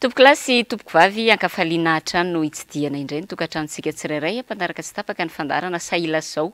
Tompokilasy tompoko vavy ankafaliana trano hitsidiana indray ny tokantranontsika tsirairay ampanaraka tsy tapaka ny fandarana saila zao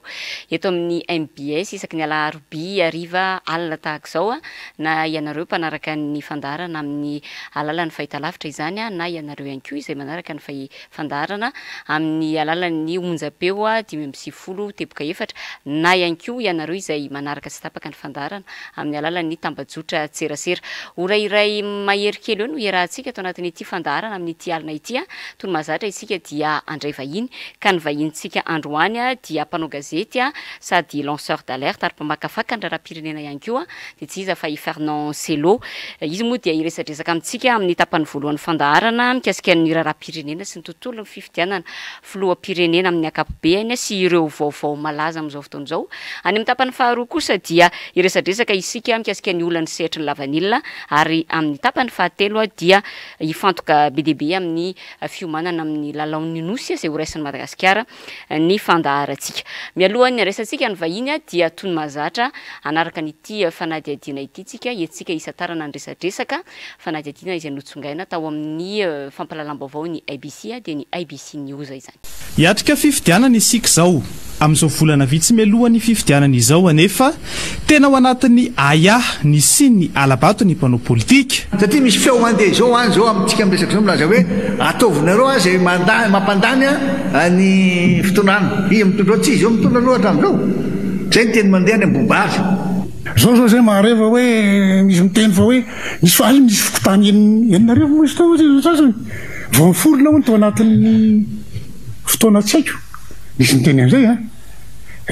eto amin'ny MBS isaky ny alarobia ariva alina tahaka zao na ianareo mpanaraka ny fandarana amin'ny alalan'ny fahitalavitra izany na ianareo ihany koa izay manaraka ny fandarana amin'ny alalan'ny onjapeo 540 teboka efatra na ihany koa ianareo izay manaraka tsy tapaka ny fandarana amin'ny alalan'ny tambajotra tserasera orairay mahery kely eo no iarahantsika ato anatin'ny ity fandarana amin'ny ity alina ity tony mazatra isika dia andray vahiny ka ny vahintsika androany dia mpanao gazety sady lanceur d'alerte ary mpamakafaka ny raharam-pirenena ihany koa dia tsy iza fa i Fernand Selo izy moa dia iresadresaka amintsika amin'ny tapany voalohany fandarana mikasika ny raharam-pirenena sy ny tontolo ny fifidianana filoham-pirenena amin'ny ankapobeny sy ireo vaovao malaza amin'izao fotoana izao any amin'ny tapany faharoa kosa dia iresadresaka isika mikasika ny olana sehatra ny lavanilina ary amin'ny tapany fahatelo dia ifantoka be dia be amin'ny fiomanana amin'ny lalaon'ny nosy izay horaisin'ny Madagasikara ny fandaharantsika. Mialohan'ny resantsika ny vahiny dia tony mazatra anaraka n'ity fanadihadiana ity tsika etsika isatarana ny resadresaka fanadihadiana izay notsongaina tao amin'ny fampalalam-baovao ny ABC dia ny ABC News izany. Hiatrika fifidianana isika zao amin'izao volana vitsy mialohan'ny fifidianana izao anefa tena ao anatin'ny aya ny sy ny alabato ny mpanao politika. Satria misy feo mandeha zao zao amintsika miresaka zao milaza hoe ataovinareo zay mampandany ny fitondrana i mitondra tsy zao mitondra loatra amizao zay ny teny mandeha any ambombazy zao zay mahareva hoe misy miteny fa hoe misy fikotany eninareo moa tao sasany vao miforona ho tao anatin'ny fotoana tsy haiko misy miteny an'izay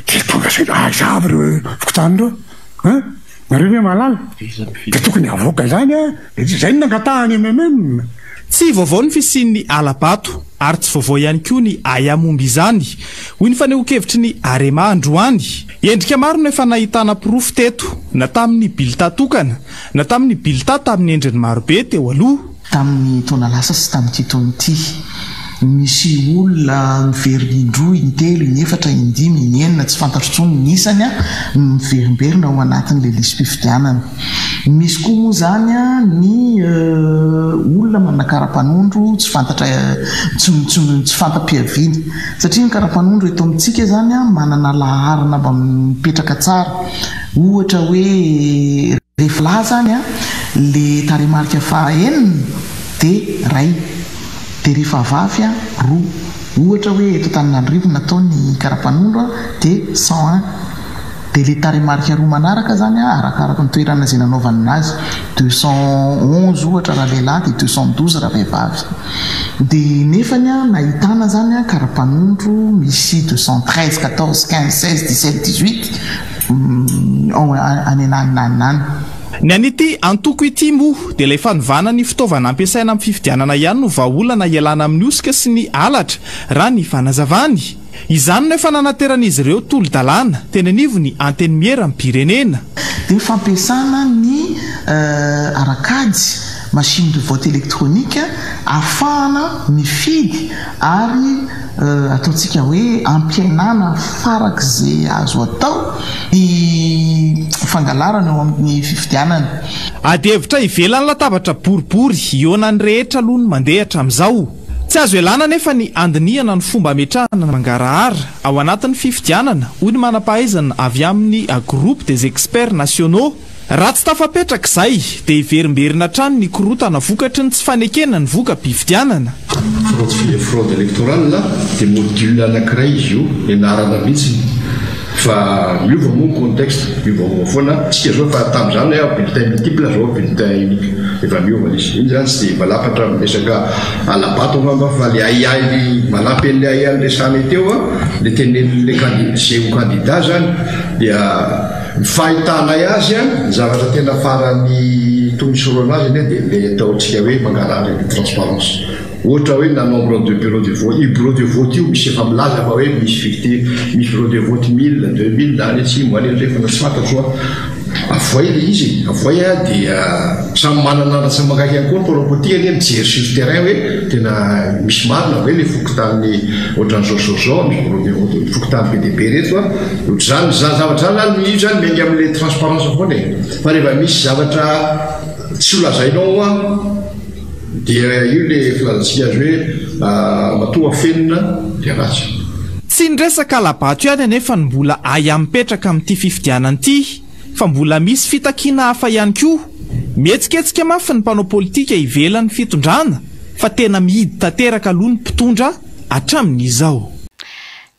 dia tonga zay zava reo fikotany reo nareo hoe malala dia tokony avoaka zany zay ny nangatahany MMM. Tsy vaovao ny fisian'ny alabato ary tsy vaovao ihany koa ny aya momba izany hoy ny fanehoan-kevitry ny Arema androany endrika maro no efa nahitana pirofo teto na tamin'ny bilita tokana na tamin'ny bilita tamin'ny endriny marobe teo aloha tamin'ny taona lasa sy tamin'ity taona ity misy olona mivery indroa intelo inefatra indimy inenina tsy fantatro tsony ny isany miverimberina ao anatin'ilay lisym-pifidianana. Misy koa moa zany ny olona manana karapanondro tsy fantatra tsy fantam-piaviany satria ny karapanondro eto amintsika zany manana laharina mba mipetraka tsara ohatra hoe rehefa lahy zany le taremarika fahaenina dia ray dia rehefa vavy roa ohatra hoe eto Antananarivo natao ny karapanondro dia 101 dia le taremarika roa manaraka zany arakaraka ny toerana izay nanaovana azy 211 ohatra raha lehilahy dia 212 raha vehivavy dia nefany nahitana zany karapanondro misy 213 14 15 16 17 18 any anany. Ny an'ity antoko ity moa dia ilay fanovana ny fitaovana ampiasaina amin'ny fifidianana ihany no vahaolana ialana amin'ny osika sy ny alatra raha ny fanazavany. Izany no efa nanateran'izy ireo tolo-dalàna teny anivo ny anteny miera amin'ny pirenena. Dia fampiasana ny arakady machine de vote électronique ahafahana mifidy ary ataontsika hoe ampiainana farak'izay azo atao ny fangalarana eo amin'ny fifidianana. Adihevitra ivelan'ny latabatra boribory iona ny rehetra aloha ny mandeha hatramin'izao. Tsy azo elana nefa ny andinihana ny fomba ametrahana mangarahara ao anatin'ny fifidianana hoy ny manam-pahaizana avy amin'ny groupe des experts nationaux. Raha tsy tafapetraka izay dia iverimberina trano ny korotana vokatry ny tsy fanekena ny voka-pifidianana. Fraude électorale dia module anankiray izy io ianarana mihitsy fa miova moa contexte miova foana tsika zao fa tamin'izany bulletin multiple zao bulletin unique efa miova izy iny zany tsy dia malapatra miresaka alabato ngamba fa le aiay malampy an'le aiay resany teo le tenen'le zay ho candidat zany dia fahitanay azy zavatra tena farany tomisorona azy dia le ataontsika hoe mangarahara ny transparence ohatra hoe na nombre de bureau de vote i bureau de vote io misy efa milaza fa hoe misy bureau de vote 1000 2000 any tsy moany rehefa tsy fantatro avoay le izy avoay dia samy manana ratsy makaiky ihany koa polopotikany mijery sur terrain hoe tena misy marina hoe le fokotan'ny ohatran'izao misy bureau de vote fokotan'ny PDB reto ohatr'izany zavatra zany io zany miainga amin'le transparence foana fa rehefa misy zavatra tsy holazainao dia io le filazatsika azy hoe matoa fenina dia ratsy tsy nresaka alabato ihany anefa ny mbola aya mipetraka amin'ity fifidianana ity fa mbola misy fitakiana hafa ihany koa mihetsiketsika mafy ny mpanao politika ivelan'ny fitondrana fa tena mihidy tanteraka aloha ny mpitondra hatramin'izao.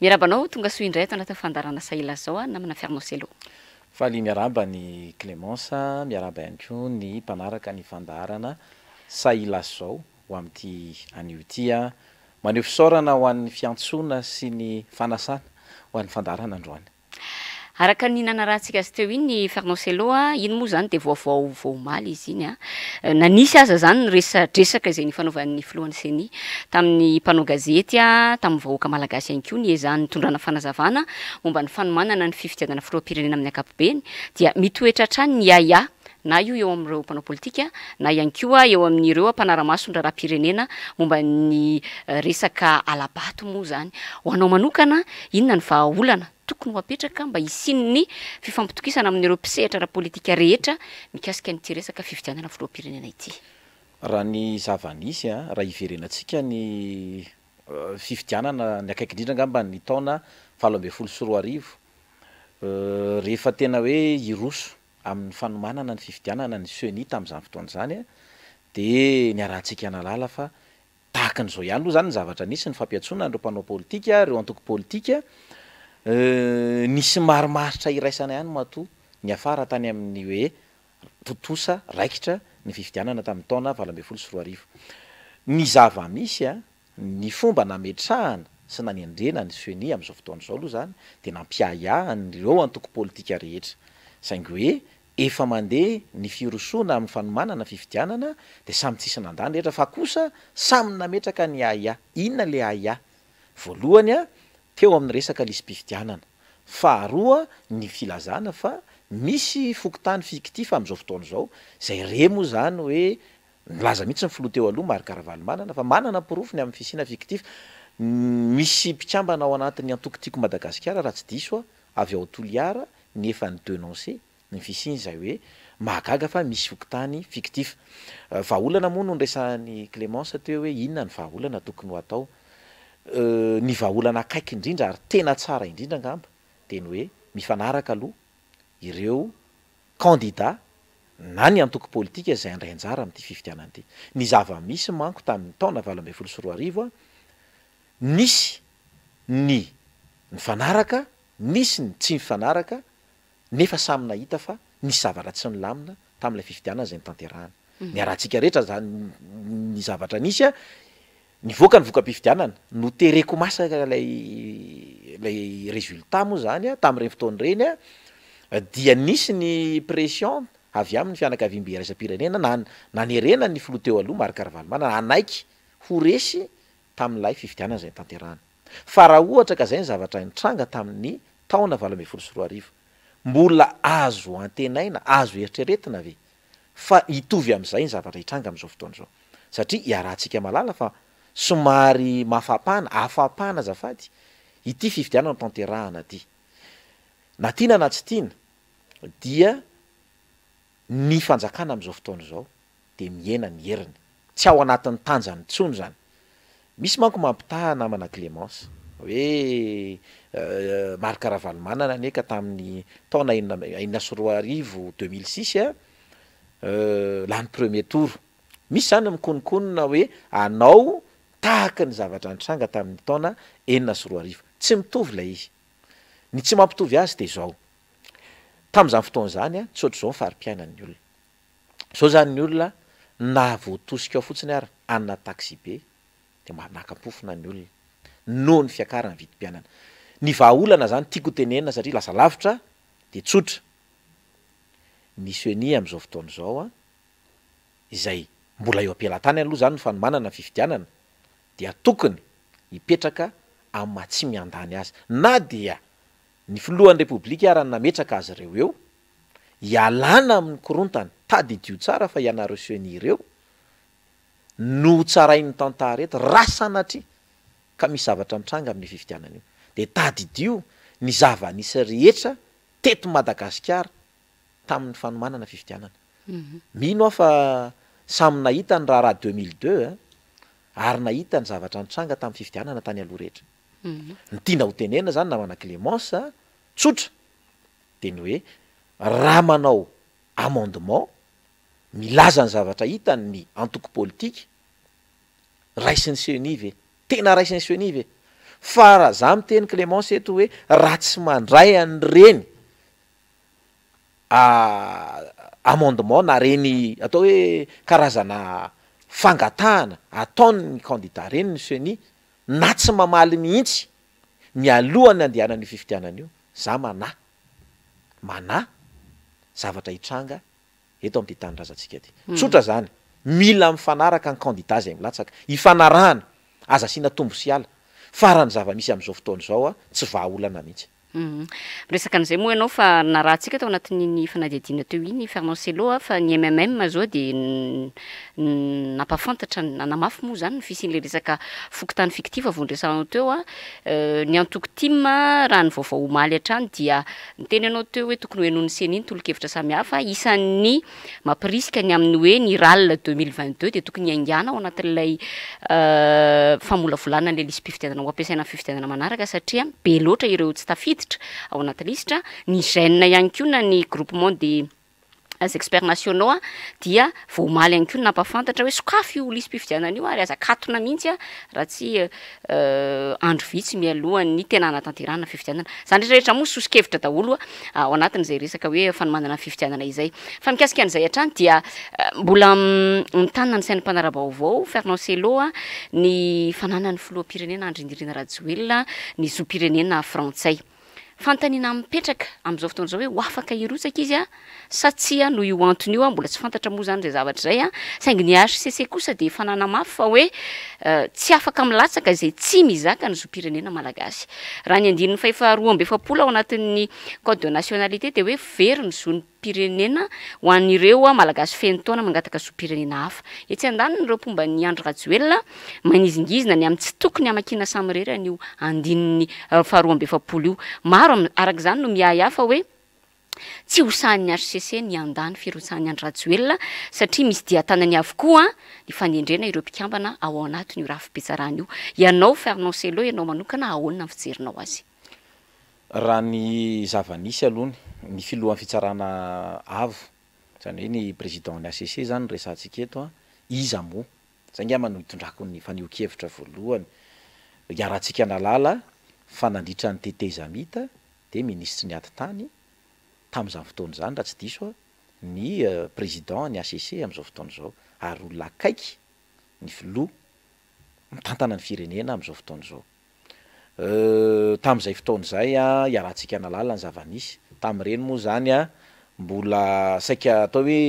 Miarabanao tonga soa indray tanaty fandarana Saila zao namana Fernocelo. Faly miaraba ny Clémence, miaraba ihany koa ny mpanaraka ny fandarana Saila zao ho amin'ity anio ity maneho fisaorana ho an'ny fiantsona sy ny fanasana ho an'ny fandarana androany. Araka ny nanarahantsika azy teo iny ny Fernocelo iny moa zany dia vaovao maly izy iny nanisy aza zany ny resadresaka izay nifanaovan'ny filohan'ny CENI tamin'ny mpanao gazety tamin'ny vahoaka malagasy ihany koa ny ezahany tondrana fanazavana momba ny fanomanana ny fifidianana filoham-pirenena amin'ny ankapobeny dia mitoetra hatrany ny aya na io eo amin'ireo mpanao politika na ihany koa eo amin'ireo mpanaramaso ny raharam-pirenena momba ny resaka alabato moa zany ho anao manokana inona ny vahaolana tokony ho apetraka mba hisin'ny fifampitokisana amin'ireo mpisehatra raha-politika rehetra mikasika n'ity resaka fifidianana filoham-pirenena ity. Raha ny zava-nisy raha iverenantsika ny fifidianana ny akaiky indrindra ngamba ny taona 2024 rehefa tena hoe iroso amin'ny fanomanana ny fifidianana ny CENI tamin'izany fotoana zany dia niarahantsika nalala fa tahaka an'izao ihany aloha zany ny zavatra nisy ny fampiatsoana ireo mpanao politika ireo antoko politika nisy marimaritra iraisana ihany matoa ny afara tany amin'ny hoe totosa raikitra ny fifidianana tamin'ny taona 2024. Ny zava-misy ny fomba nametrahana sy nanendrena ny CENI amin'izao fotoana izao aloha zany dia nampiaya ireo antoko politika rehetra saingy hoe efa mandeha ny firosoana amin'ny fanomanana fifidianana dia samy tsisy nandany rehetra fa kosa samy nametraka ny aya. Inona le aya? Voalohany teo amin'ny resaka lisam-pifidianana, faharoa ny filazana fa misy fokotany fiktif amin'izao fotoana izao izay remo zany hoe nilaza mihitsy ny filoha teo aloha Marc Ravalomanana fa manana porofony amin'ny fisiana fiktif. Misy mpikambana ao anatin'ny antokotiko Madagasikara raha tsy diso avy ao Toliara ny efa ny dénoncé ny fisiny izay hoe mahagaga fa misy fokotany fiktif. Vahaolana moa no nresan'ny Clémence teo hoe inona ny vahaolana tokony ho atao. Ny vahaolana akaiky indrindra ary tena tsara indrindra ngamba dia ny hoe mifanaraka aloha ireo candidat na ny antoko politika izay andray anjara amin'ity fifidianana ity. Ny zava-misy manko tamin'ny taona 2024 nisy ny mifanaraka, nisy ny tsy mifanaraka nefa samy nahita fa nisy zavatra tsy nilamina tamin'ilay fifidianana izay nitanterahana. Ny arahantsika rehetra zany ny zavatra nisy nivoaka ny voka-pifidianana no tereko masaka lay résultat moa zany tamin'ireny fotoana ireny dia nisy ny pression avy amin'ny fianakaviam-be iraisam-pirenena nanerena ny filoha teo aloha Marc Ravalomanana anaiky ho resy tamin'ilay fifidianana izay nitanterahana. Fa raha ohatra ka izay ny zavatra nitranga tamin'ny taona 2024 mbola azo antenaina, azo eritreretina ve fa hitovy amin'izay ny zavatra hitranga amin'izao fotoana izao satria iarahantsika malala fa somary afapana azafady ity fifidianana tanterahana ty na tiana na tsy tiana dia ny fanjakana amin'izao fotoana izao dia miena ny heriny tsy ao anatin'ny tanjany tsony zany. Misy manko mampitaha namana Clémence hoe Marc Ravalomanana neka tamin'ny taona 2006 lany premier tour. Misy zany mikonokonona hoe anao tahaka ny zavatra nitranga tamin'ny taona 2004. Tsy mitovy ilay izy. Ny tsy mampitovy azy dia izao. Tamin'izany fotoana zany tsy ohatr'izao ny fari-piainan'ny olona. Zao zany ny olona na voatosika ao fotsiny ary anana taxi be dia manakampofona ny olona noho ny fiakarana vidim-pianana. Ny vahaolana zany tiako tenenina satria lasa lavitra dia tsotra. Ny CENI amin'izao fotoana izao izay mbola eo am-pelantany aloha zany ny fanomanana fifidianana dia tokony hipetraka amin'ny maha tsy miandany azy na dia ny filohan'ny repoblika ary nametraka azy ireo eo hialana amin'ny korontany tadidio tsara fa ianareo CENI ireo no tsarain'ny tantara eto raha sanatria ka misy zavatra mitranga amin'ny fifidianana io dia tadidio ny zava-nisy rehetra teto Madagasikara tamin'ny fanomanana fifidianana. Mino aho fa samy nahita ny raha 2002 ary nahita ny zavatra nitranga tamin'ny fifidianana tany aloha rehetra ny tiana ho tenena zany namana Clémence tsotra de ny hoe raha manao amendement milaza ny zavatra hitany ny antoko politika raisiny senive tena raisiny senive fa raha za miteny Clémence eto hoe raha tsy mandray an'reny amendement na reny atao hoe karazana fangatahana ataony candidat reny ny seni na tsy mamaly mihitsy mialohany andehanany fifidianana io za mana zavatra hitranga eto amin'ity tanindrazantsika ty tsotra zany mila mifanaraka ny candidat zay milatsaka hifanarahana aza asiana tombo sy ala farany zava-misy am'izao fotoana zao tsy vahaolana mihitsy resaka an'izay moa ianao fa na raha tsika tao anatin'ny fanadihadiana teo iny Fernand Sello fa ny MMM zao de napafantatra nanamafy moa zany ny fisian'le resaka fokotany fictif vondresanao teo ny antoko team raha ny vaovao omaly hatrany dia nyteny anao teo hoe tokony hoe noho ny seniny tolo-kevitra samihafa isan'ny mampirisika ny amin'ny hoe ny RAL 2022 de tokony haingana ao anatin'ilay famolavolana an'le lisy mpifidianana ho ampiasaina amin'ny fifidianana manaraka satria be loatra ireo tsy tafiditra ao anaty lisitra ny gène ihany koa na ny groupement des experts nationaux dia voamaly ihany koa nampafantatra hoe sokafy io lisy mpifidianana io ary azakatona mihitsy raha tsy andro vitsy mialohan'ny tena anatanterana fifidianana zany rehetrarehetra moa sosikevitra daholo ao anatin'izay resaka hoe fanomandana fifidianana izay fa mikasika an'izay hatrany dia mbola mitanina ny sainam-panarabaovao Fernand Sello ny fananany filoham-pirenena Andry Rajoelina ny zoam-pirenena frantsay fantaniana mipetraka am'izao fotoana zao hoe ho afaka irotsaka izy satsia no io antony io mbola tsy fantatra moa zany zay zavatra zay saingy ny HCC kosa de fanana mafy fa hoe tsy afaka milatsaka zay tsy mizaka ny zoam-pirenena malagasy raha ny andininy fahefaroa amby efapolo ao anatin'ny code de nationalité de hoe very ny zoam-pirenena ho an'ireo malagasy feno taona mangataka zoam-pirenena hafa etsy andaniny ireo mpomba ny Andry Rajoelina manizingizina ny amin'ny tsy tokony hamakina samy rerany io andininy faharoa amby efapolo io maro araka zany no miahafa hoe tsy hosahan'ny HCC ny andany firosahan'ny Andry Rajoelina satria misy dia tanany avokoa ny fanendrena ireo mpikambana ao anatiny io rafi-pitsarana io ianao Fernand Sello ianao manokana ahoana ny fijerinao azy raha ny zava-nisy alohany ny filohan'ny fitsarana avo zany hoe ny président ny HCC zany resantsika eto iza moa zay ngamba no hitondrako ny fanio-kevitra voalohany iarahantsika nalala fa nandritra ny TT Zamita de ministry ny ati-tany tamin'izany fotoana zany raha tsy diso ny président ny HCC am'izao fotoana zao ary olona akaiky ny filoha mitantana ny firenena am'izao fotoana zao tamin'izay fotoana zay iarahantsika nalala ny zava-nisy tamin'ireny moa zany mbola saika atao hoe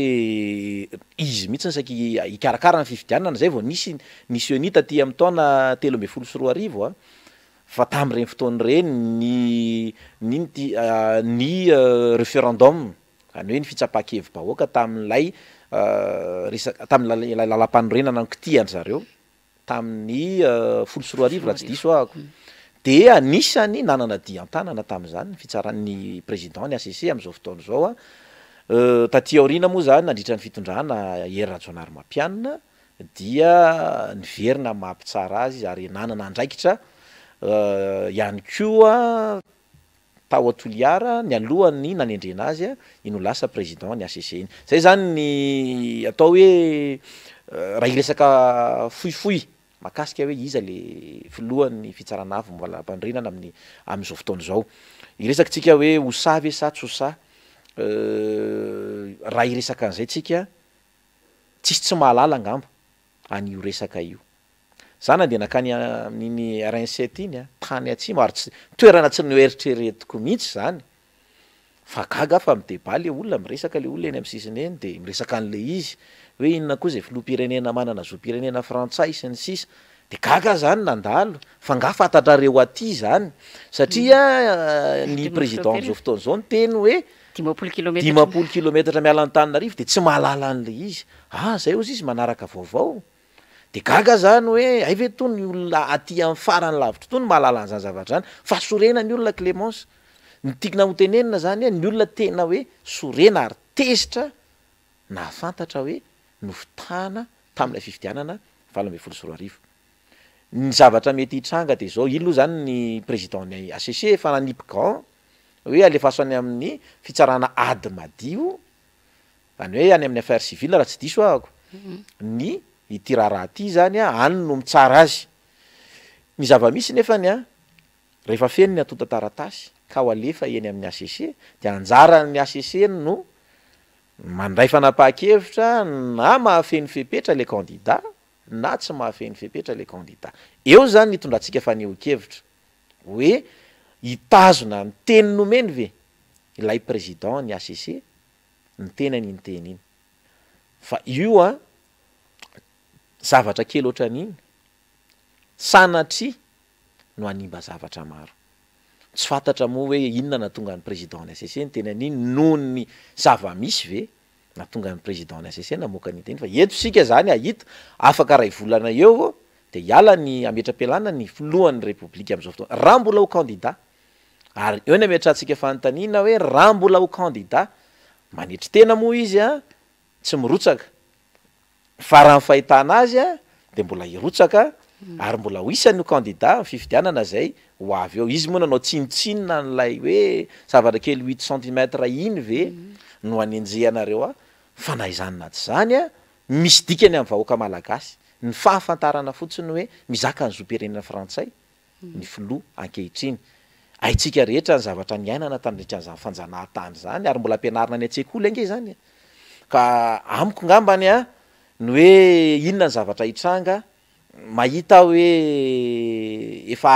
izy mihitsy saika hikarakara ny fifidianana zay vao nisy UNI taty amin'ny taona 13 fa tamin'ireny fotoana ireny ny référendum any hoe ny fitsapakevim-bahoaka tamin'ilay tamin'ilay lalam-panorenana nikitiany zareo tamin'ny 13 raha tsy diso ahako de anisany nanana diantanana tamin'izany fitsaran'ny président ny HCC am'izao fotoana zao taty aorina moa zany nandritra ny fitondrana Hery Rajaonary Mampianina dia niverina mampitsara azy ary nanana andraikitra ihany koa tao Toliara ny alohany nanendrena azy ino lasa président ny HCC iny zay zany ny atao hoe raha iresaka foifoy makasika hoe iza le filohan'ny fitsarana avo mbola mpandrinana amin'izao fotoana zao iresaka tsika hoe hosavy sa tsy hosa raha iresaka an'izay tsika tsisy tsy mahalala angamba an'io resaka io zany de nakany amin'iny RN7 iny tany atsimo ary tsy toerana tsy noeritreretiko mihitsy zany fa gaga fa mideba le olona miresaka le olona eny amin'ny sisiny eny de miresaka an'le izy hoe inona koa zay filoham-pirenena manana zoam-pirenena frantsay sy ny sisa de gaga zany nandalo fa nga fantatrareo aty zany satria ny président am'izao fotoana zao ny teny hoe 10 kilometatra miala Antananarivo de tsy mahalala an'le izy zay ozy izy manaraka vaovao de gaga zany hoe ay ve tony olona aty amin'ny farany lavitra tony mahalala an'izany zavatra zany fa sorena ny olona Clémence ny tikina ho tenenina zany ny olona tena hoe sorena ary tezitra na fantatra hoe no fitana tamin'ilay fifidianana 2024 ny zavatra mety hitranga de zao ilo zany ny président ny ACC efa nanipy grand hoe alefaso any amin'ny fitsarana ady madio zany hoe any amin'ny affaire civile raha tsy diso ahako ny ity raharaha ty zany any no mitsara azy ny zava-misy nefany rehefa feno ny atonta taratasy ka ho alefa eny amin'ny ACC de anjarany ACC no mandray fanapahan-kevitra na mahafeny fepetra le candidat na tsy mahafeny fepetra le candidat eo zany nitondratsika faneho-kevitra hoe hitazona ny teny nomeny ve ilay président ny ACC ny tenany iny teny iny fa io zavatra kely ohatran'iny sanatry no animba zavatra maro tsy fantatra moa hoe inona natonga ny président ny ACC ny teny an'iny noho ny zava-misy ve natonga ny président ny ACC namoaka ny teny fa eto sika zany ahita afaka ray volana eo de hiala ny ametra-pialana ny filohan'ny république am'izao fotoana raha mbola ho candidat ary eo ny ametrahantsika fanontaniana hoe raha mbola ho candidat manetry tena moa izy tsy mirotsaka fa raha ny fahitana azy de mbola hirotsaka ary mbola ho isany ho candidat fifidianana zay ho avy eo izy moa nanao tsinitsinina n'lay hoe zavatra kely 8 centimètre iny ve no anenjehanareo fa na izany na tsy zany misy dikany amin'ny vahoaka malagasy ny fahafantarana fotsiny hoe mizaka ny zoperenina frantsay ny filoha ankehitriny aitsika rehetra ny zavatra ny ainana tandritran'izany fanjanahantany zany ary mbola ampianarina ny atsekoly ange zany ka amiko ngambany ny hoe inona ny zavatra hitranga mahita hoe efa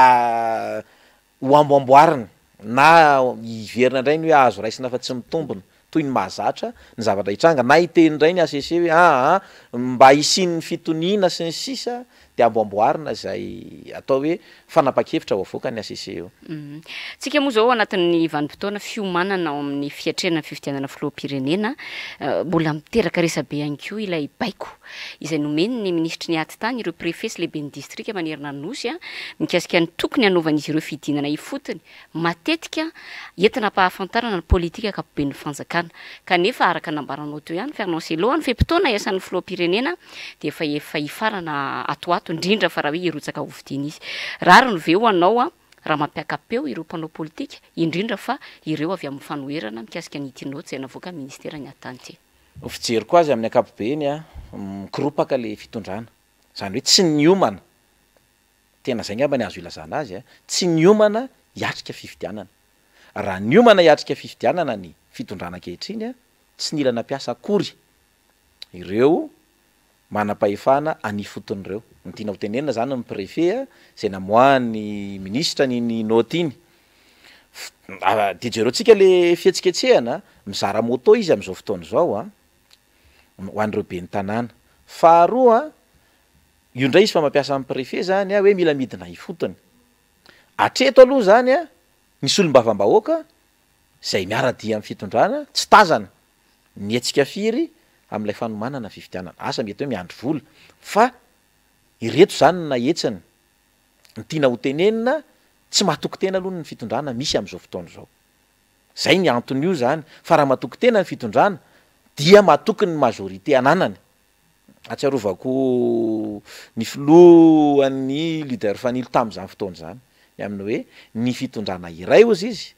ho amboamboarina na hiverina indray ny hoe azo raisina fa tsy mitombona toy ny mahazatra ny zavatra hitranga na hiteny indray ny ACC hoe mba hisin'ny fitoniana sy ny sisa de amboamboarina zay atao hoe fanapa-kevitra ho avoaka ny ACC eo tsika moa zao anatin'ny vanim-potoana fiomanana ao amin'ny fiatrena fifidianana filoham-pirenena mbola miteraka resabe ihany koa ilay baiko izay nomeny ny ministry ny aty tany ireo préfet sy lehibe ny distrika manerina nosy mikasika ny tokony hanaovan'izy ireo fidinana ifotony matetika entina mpahafantarana ny politika akapoben'ny fanjakana kanefa araka nambaranao teo ihany Fernand Sello ny fe-potoana iasan'ny filoham-pirenena de efa hifarana atoato indrindra fa raha hoe irotsaka hovidiny izy rary ny veo anao raha mampiakapeo ireo mpanao politika indrindra fa ireo avy amin'ny fanoherana mikasika nyitinoty zay navoaka ministera ny atany ty fijery koa azy amin'ny akapobeny mikiropaka le fitondrana zany hoe tsy niomana tena zay ngamba ny azo ilazana azy tsy niomana hiatrika fifidianana raha niomana hiatrika fifidianana ny fitondrana ankehitriny tsy nila nampiasa akory ireo manam-pahefana anifoton'ireo ny tiana ho tenenina zany ny préfet zay namoahany ministra ny note iny de jerentsika le fihetsiketsehana mizara moto izy am'izao fotoana zao ho an'ireo be ny tanàna faharoa io ndray izy fa mampiasa amin'ny préfet zany hoe mila midina ifotony atreto aloha zany nisy olom-bavambahoaka zay miaradia amin'ny fitondrana tsy tazana ny etsika firy amin'ilay fanomanana fifidianana asa mety hoe miandry vola fa ireto zany na etsany ny tiana ho tenenina tsy mahatoky tena aloha ny fitondrana misy am'izao fotoana zao zay ny antony io zany fa raha mahatoky tena ny fitondrana dia mahatoky ny majorité ananany atsiarovako ny filohan'ny leader fanilo tam'izany fotoana zany amin'ny hoe ny fitondrana iray ozy izy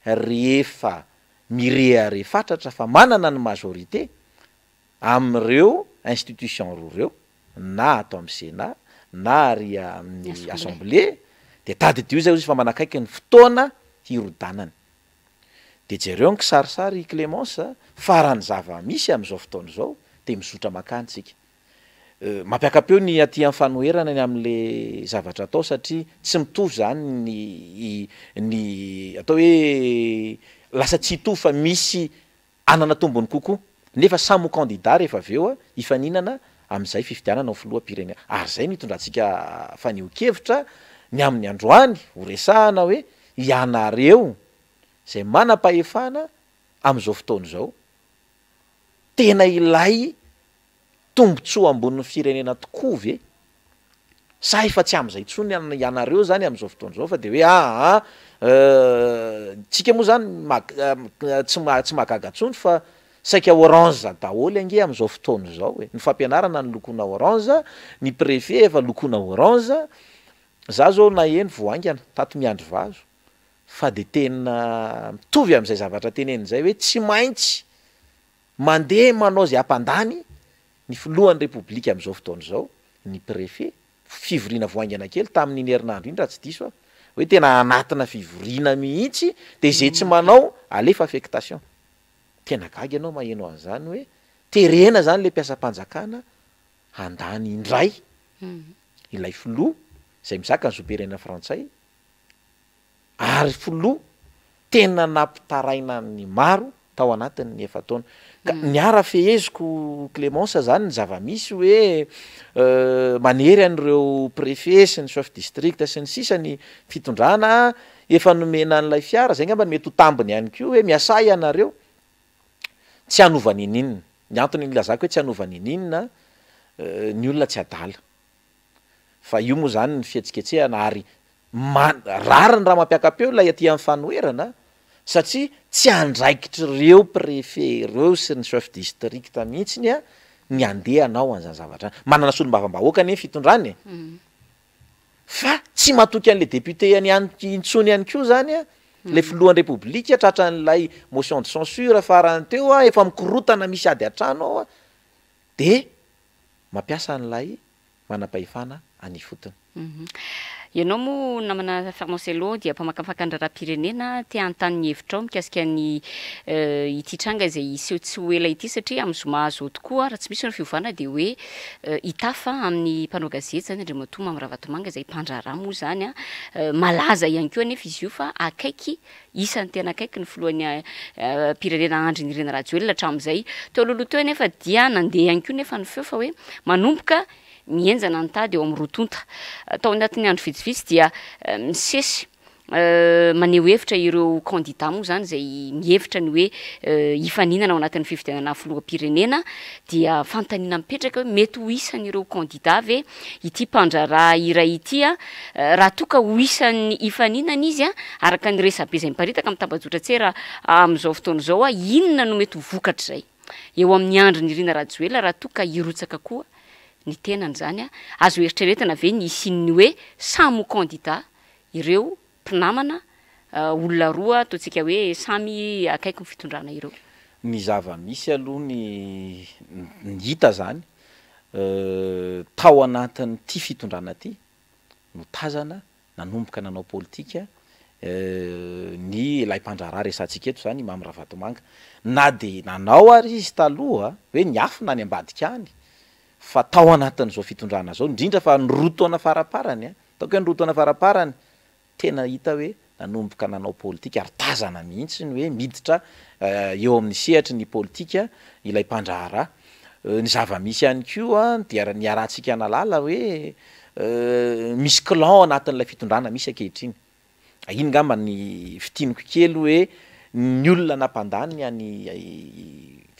rehefa mirehare fatratra fa manana ny majorité am'ireo institution roa reo na atao amin'ny Sénat na ary amin'ny assemblée de tadidio zay izy fa manakaiky ny fotoana hirodanany de jereo ny kisarisary Clémence farany zava-misy am'izao fotoana zao de mizotra makantsika mampiakapeo ny aty amin'ny fanoherana ny am'le zavatra atao satria tsy mitovy zany ny atao hoe lasa tsy hitovy fa misy anana tombony kokoa nefa samy candidat rehefa aveo ifaninana am'izay fifidianana ho filoham-pirenena ary zay nitondrantsika faneho-kevitra ny amin'ny androany ho resahana hoe ianareo zay manam-pahefana am'izao fotoana zao tena ilay tombotsoa ambonin'ny firenena tokoa ve sa efa tsy am'izay tsony ianareo zany am'izao fotoana zao fa de hoe tsika moa zany tsy mahagaga tsony fa saika orange daholo ange am'izao fotoana zao hoe ny fampianarana ny lokona orange ny préfet efa lokona orange za zao na eny voaingana tato miandry vazo fa de tena mitovy am'izay zavatra teneny zay hoe tsy maintsy mandeha manao zay ampandany ny filohan'ny repoblika am'izao fotoana zao ny préfet fivoriana voaingana kely tamin'iny herinandro iny raha tsy diso hoe tena anatina fivoriana mihitsy de zay tsy manao alefa affectation tena gagy ianao maheno an'izany hoe terena zany le mpiasam-panjakana handany indray ilay filoha zay mizaka ny zoperena frantsay ary filoha tena nampitaraina ny maro tao anatin'ny efa taona ka ny ara feheziko Clémence zany ny zava-misy hoe manery an'ireo préfet sy ny chef district sy ny sisa ny fitondrana efa nomena an'ilay fiara zay ngamba mety ho tambiny ihany koa hoe miasay ianareo tsy hanovany ininina ny antony nylazako hoe tsy hanovany ininina ny olona tsy adala fa io moa zany ny fihetsiketsehana ary rariny raha mampiakapeo lay aty amin'ny fanoherana satria tsy andraikitry ireo préfet ireo sy ny chef district mihitsiny a ny andeha anao an'izany zavatra manana solombavam-bahoaka ny fitondrany fa tsy matoky an'le député intsony ihany koa zany a le filohan'ny repoblika tratra n'lay motion de censure farany teo a efa mikorotana misy ady atrano ao a de mampiasa an'lay manam-pahefana any fotony ianao moa namana Farmancello dia mpamakafakan-draram-pirenena te an-tany hevitrao mikasika ny ity tranga izay iseho tsy ho ela ity satria amin'ny zoma zao tokoa raha tsy misy ny fiovana dia hoe hitafa amin'ny mpanao gazety zany Andriamatoma amin'ny Ravatomanga izay mpandraharaha moa zany a malaza ihany koa anefa izy io fa akaiky isan'ny tena akaiky ny filohan'ny pirenena Andry Nirina Rajoelina hatramin'izay teo alohaloha teo anefa dia nandeha ihany koa nefa ny feo fa hoe manomboka mienjana nytady eo amin'ny rotonta tao anatin'ny andro vitsivitsy dia misesy maneho hevitra ireo candidat moa zany zay mihevitra ny hoe hifaninana ao anatin'ny fifidianana filoham-pirenena dia fantanina mipetraka hoe mety ho isan'ireo candidat ve ity mpandraraha iray ity a raha toka ho isan'ny hifaninana izy a araka ny resabe zay miparitaka amin'ny tambajotra tsera am'izao fotoana zao a inona no mety ho vokatra zay eo amin'ny Andry Nirina Rajoelina raha toka hirotsaka koa ny tenany zany a azo eritreretana ve ny isin'ny hoe samy candidat ireo mpinamana olona roa ataontsika hoe samy akaiky ny fitondrana ireo ny zava-misy aloha ny hita zany tao anatin'ny ty fitondrana ty no tazana nanomboka nanao politika ny lay mpandraraha resantsika eto zany Mamy Ravatomanga na de nanao ary izy taloha hoe niafina any ambadika any fa tao anatin'izao fitondrana zao indrindra fa nyrotoana faraparany ataoko hoe nyrotoana faraparany tena hita hoe nanomboka nanao politika ary tazana mihitsy ny hoe miditra eo amin'ny sehatry ny politika ilay mpandraharaha ny zava-misy ihany koa dia ny arahantsika nalala hoe misy clan anatin'ilay fitondrana misy ankehitriny iny ngamba ny fitiniko kely hoe ny olona nampandany any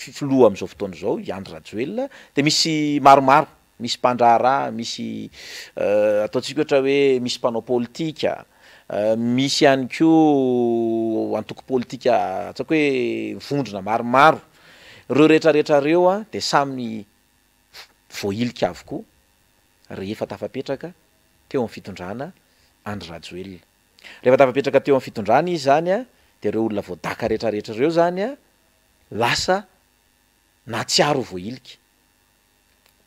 filoha am'izao fotoana zao Andry Rajoelina de misy maromaro misy mpandraharaha misy ataontsika ohatra hoe misy mpanao politika misy ihany koa antoko politika atsaoko hoe vondrona maromaro reo rehetrarehetra reo a de samy voailika avokoa rehefa tafapetraka teo amin'ny fitondrana Andry Rajoelina rehefa tafapetraka teo amin'ny fitondrana izy zany a de reo olona voadaka rehetrarehetra reo zany a lasa na tsiaro voailika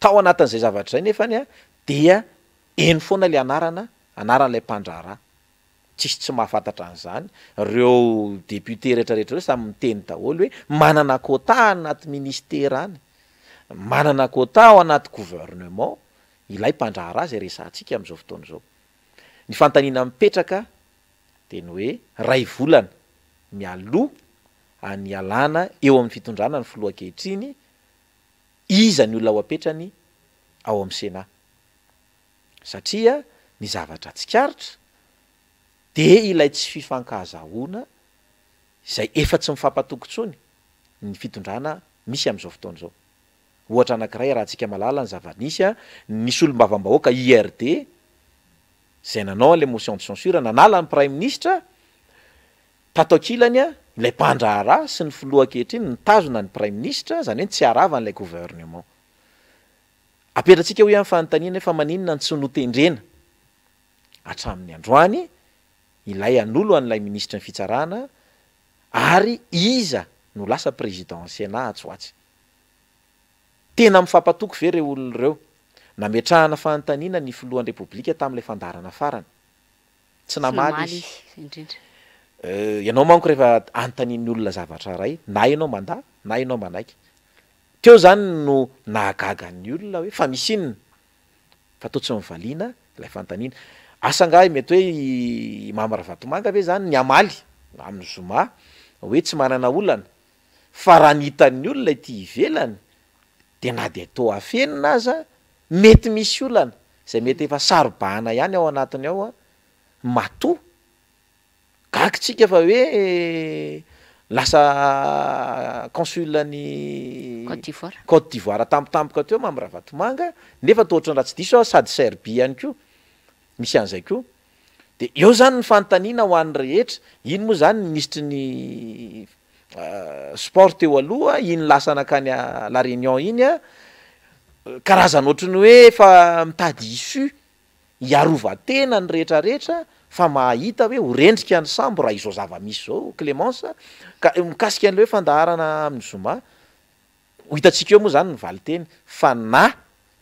tao anatin'izay zavatra zay nefany a dia eny foana le anaran'lay mpandraharaha tsisy tsy mahafantatra an'izany reo député rehetrarehetra reo samy miteny daholo hoe manana quota anaty ministera any manana quota ao anaty gouvernement ilay mpandraharaha zay resantsika am'izao fotoana zao ny fantanina mipetraka de ny hoe ray volana mialoha any alana eo amin'ny fitondrana ny filoha ankehitriny iza ny olona ho apetrany ao amin'ny Sénat satria ny zavatra tsikaritra de ilay tsy fifankahazahoana izay efa tsy mifampatokontsony ny fitondrana misy am'izao fotoana zao ohatra anankiray raha antsika malala ny zava-nisy a nisy olom-bavam-bahoaka IRD zay nanao an'le motion de censure nanala ny prime ministre tato ankilany a ilay mpandraharaha sy ny filoha ankehitriny nitazona ny prime ministre zany hoe tsy arava n'ilay gouvernement apetratsika hoe amin'ny fanontaniana fa maninona ny tsy notendrena hatramin'ny androany ilay an'olo an'ilay ministra ny fitsarana ary iza no lasa présidentsy na atsoatsy tena mifampatoko ve reo olona reo nametrahana fanontaniana ny filohan'ny repoblika tamin'ilay fandarana farany tsy namaly ianao manko rehefa anontanian'ny olona zavatra ray na ianao manda na ianao manaiky teo zany no nahagagan'ny olona hoe fa misy inona fa toa tsy mivaliana ilay fanontaniana asangahy mety hoe Mamaravatomanga ve zany ny amaly amin'ny zoma hoe tsy manana olana fa raha nihitan'ny olona ity ivelany de na de atao afenina aza mety misy olana zay mety efa sarobahana ihany ao anatiny ao a mato gakitsika fa hoe lasa consulany Côte d'Ivoire tampotampoka teo Mamaravatomanga nefa toa ohatrany raha tsy diso sady Serbie ihany koa misy an'izay koa de eo zany ny fanontaniana ho an'ny rehetra iny moa zany ministry ny sport teo aloha iny lasa nakany La Réunion iny a karazana ohatrany hoe fa mitady issue hiarovatena ny rehetrarehetra fa mahita hoe horendrika ny sambo raha izao zava-misy zao Clémence ka mikasika an'le hoe fandaharana amin'ny zoma ho hitantsika eo moa zany ny valiteny fa na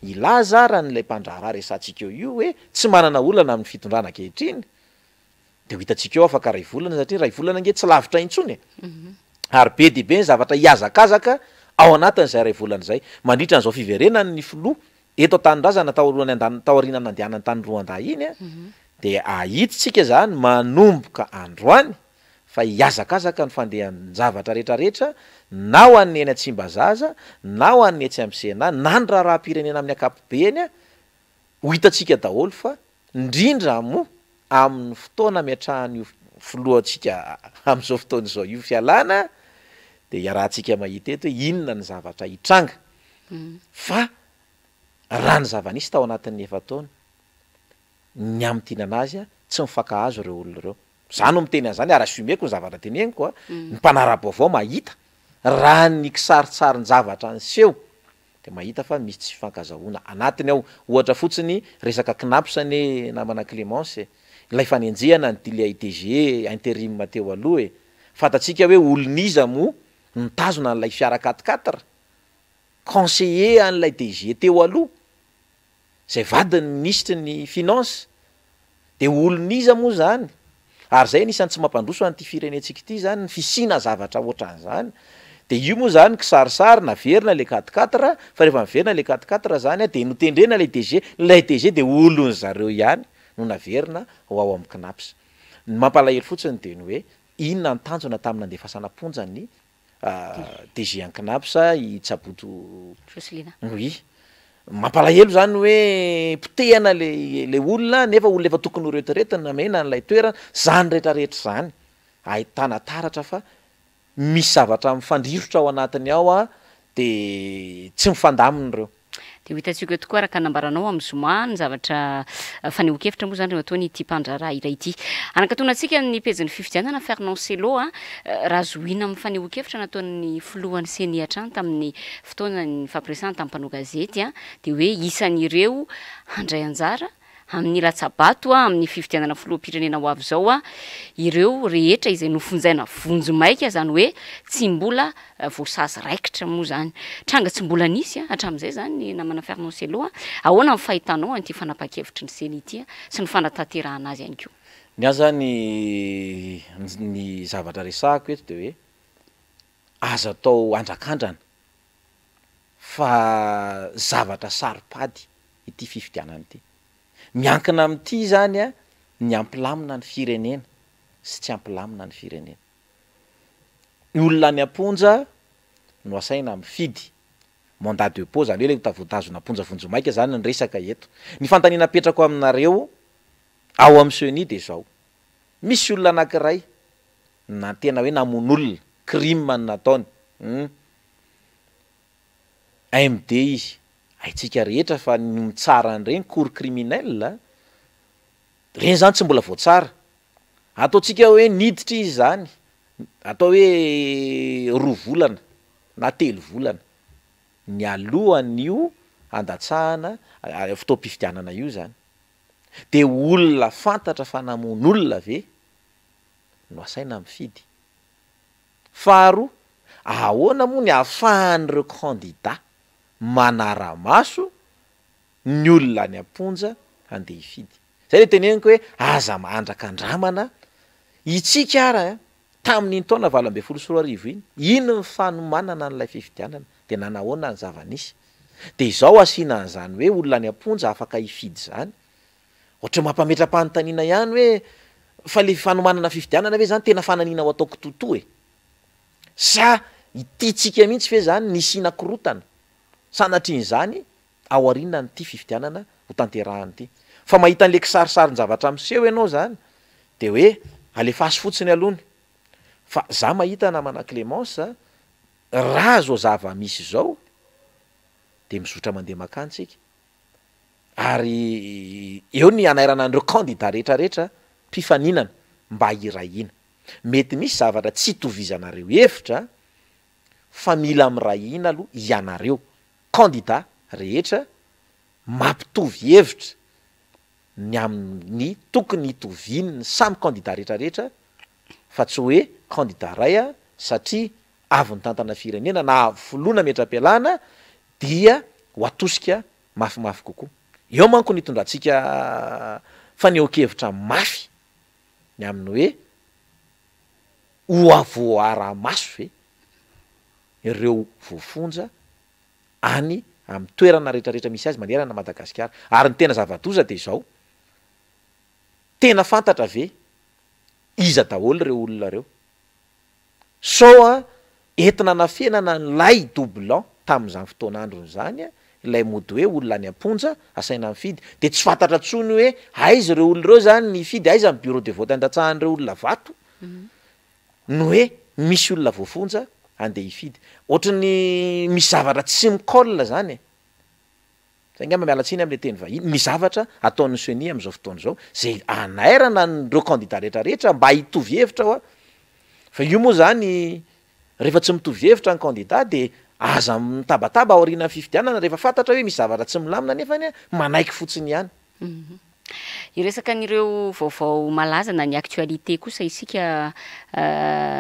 ilaza raha n'ilay mpandraharaha resantsika eo io hoe tsy manana olana amin'ny fitondrana ankehitriny de ho hitantsika eo afaka ray volana satria ray volana nge tsy lavitra intsony ary be de be ny zavatra hiazakazaka ao anatin'izay ray volana zay mandritra n'izao fiverenany ny filoha eto an-tanindrazana taorianany andehanany tany Rwanda iny a de ahitsitsika zany manomboka androany fa hiazakazaka ny fandehan'ny zavatra rehetrarehetra na ho an'ny eny Tsimbazaza na ho an'ny etsy amin'ny Sena na ny raharaham-pirenena amin'ny ankapobeny a ho hitatsika daholo fa indrindra moa amin'ny fotoana miatrahan'io filohantsika amin'izao fotoana izao io fialana de iarahantsika mahita eto hoe inona ny zavatra hitranga fa raha ny zava-nisy tao anatin'ny efa taona ny amtinana azy a tsy mifankahazo reo olona reo zany no miteny an'izany ary asumeko ny zavatra teneniko a ny mpanarabaovao mahita raha ny kisaritsarin'ny zavatra ny seho de mahita fa misy tsy fifankazahoana anatiny ao ohatra fotsiny resaka knapsany namana Clémence ilay fanenjehana ny dily ITG intérim teo aloha fatatsika hoe oloniza mo nitazona n'ilay fiara 4x4 conseiller an'ilay DG teo aloha zay vadiny ministre ny finance de oloniza moa zany ary zay nisany tsy mampandroso an'ity firenentsika ity zany ny fisina zavatra ohatran'izany de io moa zany kisarisary naverina le 4x4 fa rehefa miverina le 4x4 zany a de notendrena lay DG de olony zareo ihany no naverina ho ao amin'ny knaps ny mampalahelo fotsiny de ny hoe inona ny tanjona tamin'ny andefasana ponjany DG an knaps i Tsaboto oui mampalahelo zany hoe potehana le olona nefa olona efa tokony ho rehetrarehetra namena n'ilay toerana zany rehetrarehetra zany ahitana taratra fa misy zavatra mifandrirotra ao anatiny ao a de tsy mifandaminy reo de ho hitantsika tokoa araka nambaranao amin'ny zoma ny zavatra fanehoan-kevitra moa zany reo ataony ity mpandraharaha iray ity anakatonatsika ny pezin'ny fifidianana Fernand Sello a raha zohina amin'ny fanehoan-kevitra nataon'ny filohan'ny CNI hatrany tamin'ny fotoana ny fampiresana tamin'ny mpanao gazety a de hoe isan'ireo handray anjara amin'ny latsabato a amin'ny fifidianana filoham-pirenena ho avy zao a ireo rehetra izay nofonjaina vonjo maika zany hoe tsy mbola voasazy raikitra moa zany tranga tsy mbola nisy a hatramin'izay zany namana Fernand Sello a ahoana amin'ny fahitanao an'ity fanapa-kevitry ny CNI ity a sy ny fanatanterahana azy ihany koa ny aza ny zavatra resahako eto de hoe azo atao andrakandrana fa zavatra saripady ity fifidianana ity miankina amin'ity zany a ny ampilamina ny firenena sy tsy ampilamina ny firenena ny olona ny amponja no asaina mifidy mandat de dépôt zany hoe le tavoatazona amponja vonjomaika zany ny resaka eto ny fantaniana petrako aminareo ao amin'ny CNI de zao misy olona anankiray na tena hoe namon'olona crime ny nataony AMD izy aitsika rehetra fa ny mitsara an'ireny cour criminel reny zany tsy mbola voatsara ataotsika hoe niditra izy zany atao hoe 2 volana na 3 volana ny alohan'io andatsahana fotoam-pifidianana io zany de olona fantatra fa namon'olona ve no asaina mifidy. Faharoa, ahoana moa ny ahafahan'ireo candidat manara-maso ny olona ny amponja andeha hifidy. Zay le teneniko hoe aza mandrakandramana itsika ara tamin'iny taona 2024 iny ino ny fanomanana n'ilay fifidianana de nanahoana ny zava-nisy. De izao asiana an'izany hoe olona ny amponja afaka hifidy zany. Ohatra mampametra-panontaniana ihany hoe fa le fanomanana fifidianana ve zany tena fananina ao ataoko totoa e? Sa ititsika mihitsy fe zany nisina korotana sanatriny zany ao aoriana nyity fifidianana ho tanterahany ity. Fa mahita an'le kisarisarin zavatra miseho ianao zany de hoe alefasy fotsiny alony. Fa za mahita namana Clémence raha zao zava-misy zao de mizotra mandeha makany tsika. Ary eo ny anairana an'ireo candidat rehetrarehetra mpifaninana mba hirahina. Mety misy zavatra tsy tovizanareo hevitra fa mila mirahina aloha ianareo candidat rehetra mampitovy hevitra ny amin'ny tokony hitoviny ny samy candidat rehetrarehetra fa tsy hoe candidat ray satria avy ny tantana firenena na voloana metra-pialana dia ho atosika mafimafy kokoa. Eo manko nitondrantsika faneho-kevitra mafy ny amin'ny hoe ho avoara-maso ve ireo voafonja any amin'ny toerana rehetrarehetra misy azy manerana Madagasikara. Ary ny tena zava-doza de izao, tena fantatra ve iza daholo ireo olona reo? Sao entina nafenana nylay doublon tamin'izany fotoan'androny zany ilay mody hoe olona ny amponja asaina mifidy de tsy fantatra tsony hoe aiza ireo olona reo zany nifidy, aiza ny bureau de vote andatsahan'ireo olona vato no hoe misy olona voafonja andeha hifidy. Ohatrany misy zavatra tsy mikolla zany e. Zay ngamba miala tsiny am'le teny vahiny, misy zavatra ataon'ny seni am'izao fotoana zao zay anairana n'ireo candidat rehetrarehetra mba hitovy hevitra ao. Fa io moa zany rehefa tsy mitovy hevitra ny candidat de aza mitabataba ao aoriana fifidianana rehefa fantatra hoe misy zavatra tsy milamina nefany manaiky fotsiny ihany. Iresaka an'ireo vaovao malaza na ny actualité kosa isika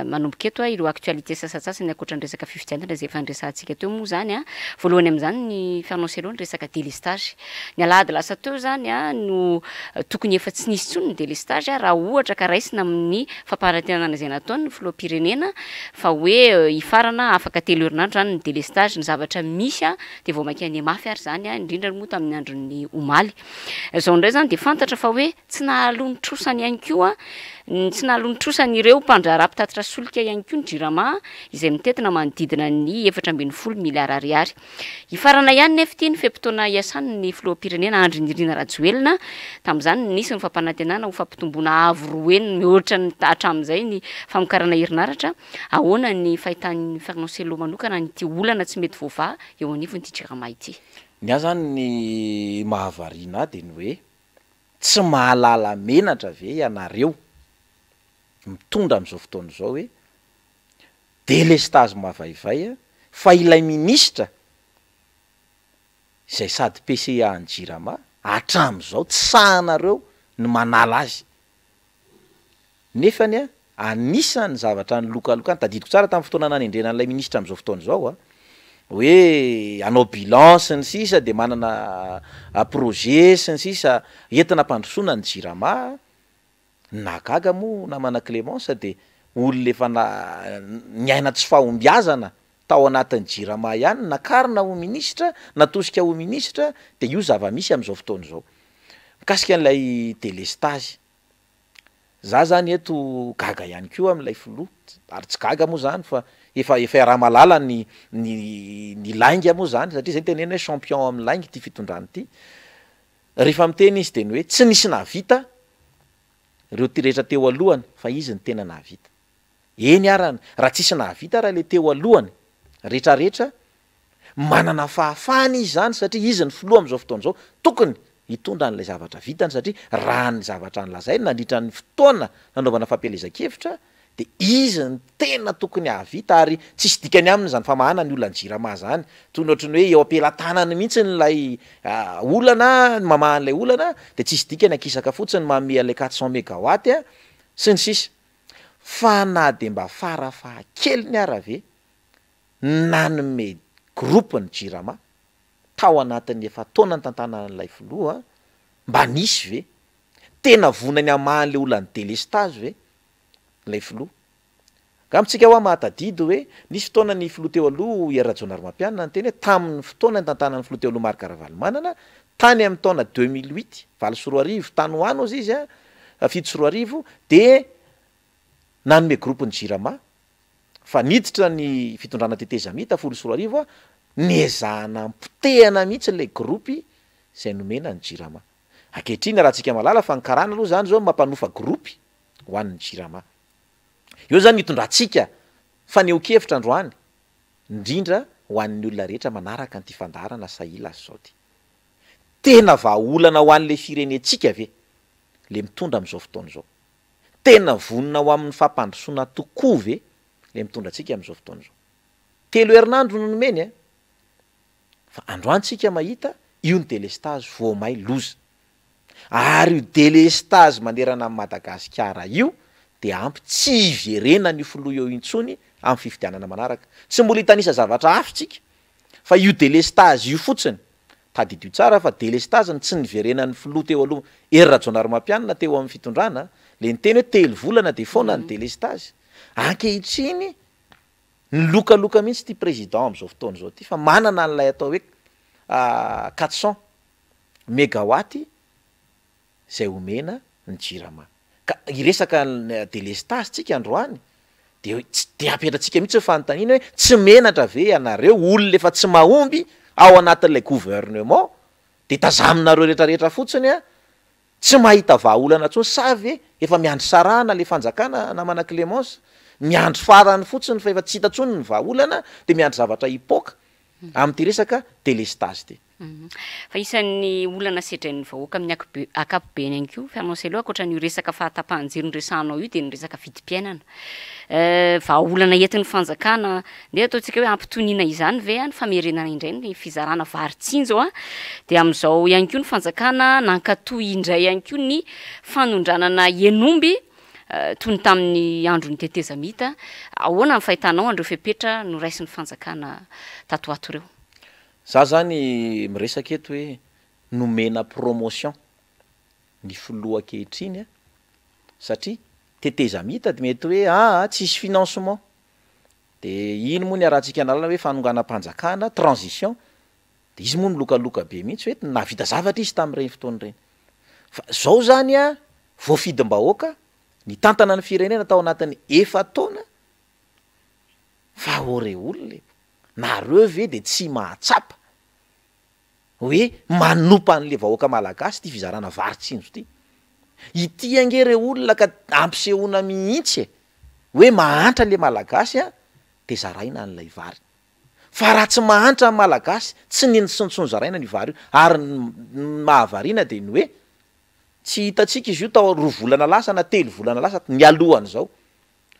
manomboka eto ireo actualité sasatsasany ankoatra ny resaka fifidianana zay efa nresantsika teo moa zany voalohany amin'izany ny fianonseloa ny resaka délestage. Ny alahady lasa teo zany no tokony efa tsy nisy tsony ny délestage raha ohatra ka raisina amin'ny famparantenana zay nataony ny filoham-pirenena fa hoe hifarana afaka 3 herinandro zany ny délestage ny zavatra misy de vao mankany mafy ary zany indrindra moa tamin'ny andron'ny omaly. Zao ndray zany de fantatra fa hoe tsy nahalony trosany ihany koa tsy nahalony trosany ireo mpandraraha mpitatitra solika ihany koa ny jirama izay mitetina manodidina ny 4.0 miliara ariary. Hifarana ihany nefa ity ny fe-potoana iasan'ny filoham-pirenena Andry Nirina Rajoelina tamin'izany nisy ny fampanantenana ho fampitomboana avo roeny mihoatra ny hatramin'izay ny famokarana herinaratra ahoana ny fahitan'ny Fernand manokana nyity olana tsy mety voava eo anivony ity jirama ity. Ny zany ny mahavariana de ny hoe tsy mahalala menatra ve ianareo mitondra am'izao fotoana zao hoe délestage mavaivay fa ilay ministra izay sady PCA ny jirama hatram'izao tsy sahanareo ny manala azy nefany anisany zavatra ny lokalokany tadidiko tsara tamin'ny fotoana nanendrena an'ilay ministra am'izao fotoana zao hoe anao bilan sy ny sisa de manana projet sy ny sisa entina mpandrosoana ny jirama nagaga moa namana Clémence de olona efa ny aina tsy fahombiazana tao anatin'ny jirama ihany nakarina ho ministra natosika ho ministra de io zava-misy am'izao fotoana zao mikasika an'ilay délestage. Za zany eto gaga ihany koa am'ilay filoha ary tsy gaga moa zany fa efa raha malala ny lainga moa zany satria zay tenena hoe champion amin'ny lainga ty fitondrany ity. Rehefa miteny izy de ny hoe tsy nisy nahavita ireo ty rehetra teo alohany fa izy ny tena nahavita. Eny arany raha tsisy nahavita raha le teo alohany rehetrarehetra manana fahafahany izy zany satria izy ny filoha am'izao fotoana zao tokony hitondra n'ilay zavatra vitany satria raha ny zavatra nylazainy nandritra ny fotoana nanaovana fampielezan-kevitra de izy ny tena tokony avita ary tsisy dikany aminy zany famahana ny olona ny jirama zany toy ny ohatrany hoe eo ampelantanany mihitsy nylay olana mamahan'lay olana de tsisy dikany akisaka fotsiny mame an'lay 400 mégawatt a sy ny sisa fa na de mba farafahakely ny arave nanome groupe ny jirama tao anatin'ny efa taona ny tantanan'lay filoha mba nisy ve tena vonany amahan'le olany délestage ve lay filoha gamitsika ho mahatadidy hoe nisy fotoana ny filoha teo aloha Erajonary Mampianina ny teny hoe tamin'ny fotoana ny tantanan'ny filoha teo aloha Marc Ravalomanana tany amin'ny taona 2008 valosoroarivo tany hoano azy izy a fitosoroarivo de nanome groupe ny jirama fa niditra ny fitondrana tetezamita folo soroarivo a niezahana mpotehana mihitsy lay groupe zay nomena ny jirama ankehitriny raha tsika malala fa nikarana aloha zany zao mampanofa groupe ho an'ny jirama eo zany mitondrantsika fa neokevitra androany indrindra ho an'ny olona rehetra manaraka nyty fandarana sahila azy zao ty tena vahaolana ho an'le firenetsika ve le mitondra am'izao fotoana zao tena vonina ho amin'ny fampandrosoana tokoa ve le mitondra antsika am'izao fotoana zao telo herinandro no nomeny fa androantsika mahita io ny délestage voamay loza ary io délestage manerana amin'ny Madagasikara io de ampy tsy iverenany io filoha eo intsony amin'ny fifidianana manaraka tsy mbola hitanisa zavatra hafitsika fa io délestage io fotsiny tadidio tsara fa délestage ny tsy niverenany filoha teo aloha Erajonary Mampianina teo amin'ny fitondrana le niteny hoe telo volana de foana ny délestage ankehitriny ny lokaloka mihitsy ty président am'izao fotoana zao ty fa manana n'lay atao hoe 400 mégawatt zay omena ny jirama ka iresaka délestage tsika androany de apetratsika mihitsy fanontaniana hoe tsy menatra ve anareo olona efa tsy mahomby ao anatin'lay gouvernement de tazaminareo rehetrarehetra fotsiny a tsy mahita vahaolana ntsony sa ve efa miandry sarana le fanjakana namana Clémence miandry farany fotsiny fa efa tsy hita ntsony ny vahaolana de miandry zavatra hipoka am'ty resaka délestage ty fa isan'ny olana sedrain'ny vahoaka amin'ny akapobeny any ko fianonse aloha akoatran'io resaka fahatapahanjiro ny resanao io de ny resaka vidim-piainana vahaolana entin'ny fanjakana de ataontsika hoe ampitoniana izany ve ny famerenana indray ny fizarana varitsinjo de am'izao ihany ko ny fanjakana nankatoy indray ihany ko ny fanondranana enomby toy ny tamin'ny andro ny tetezamita ahoana ny fahitanao andreo fepetra no raisin'ny fanjakana tatoato reo za zany miresaka eto hoe nomena promotion ny filoha ankehitriny satria tetezamita de mety hoe tsisy financement de ino moa ny arahantsika analana hoe fanonganam-panjakana transition de izy moa milokaloka be mihitsy hoe navita zavatra izy tamin'ireny fotoany reny fa zao zany voafidim-bahoaka ny tantana ny firenena tao anatin'ny efa taona fa ore olona nareo ve de tsy mahatsapa hoe manompa an'le vahoaka malagasy ty fizarana varitsinjo ty ity angere olona ka ampisehoana mihitsy hoe mahantra le malagasy de zaraina an'lay vary fa raha tsy mahantra ny malagasy tsy nintsontsony zaraina ny vary io ary mahavariana de ny hoe tsy hitatsika izy io tao 2 volana lasa na 3 volana lasa ny alohany zao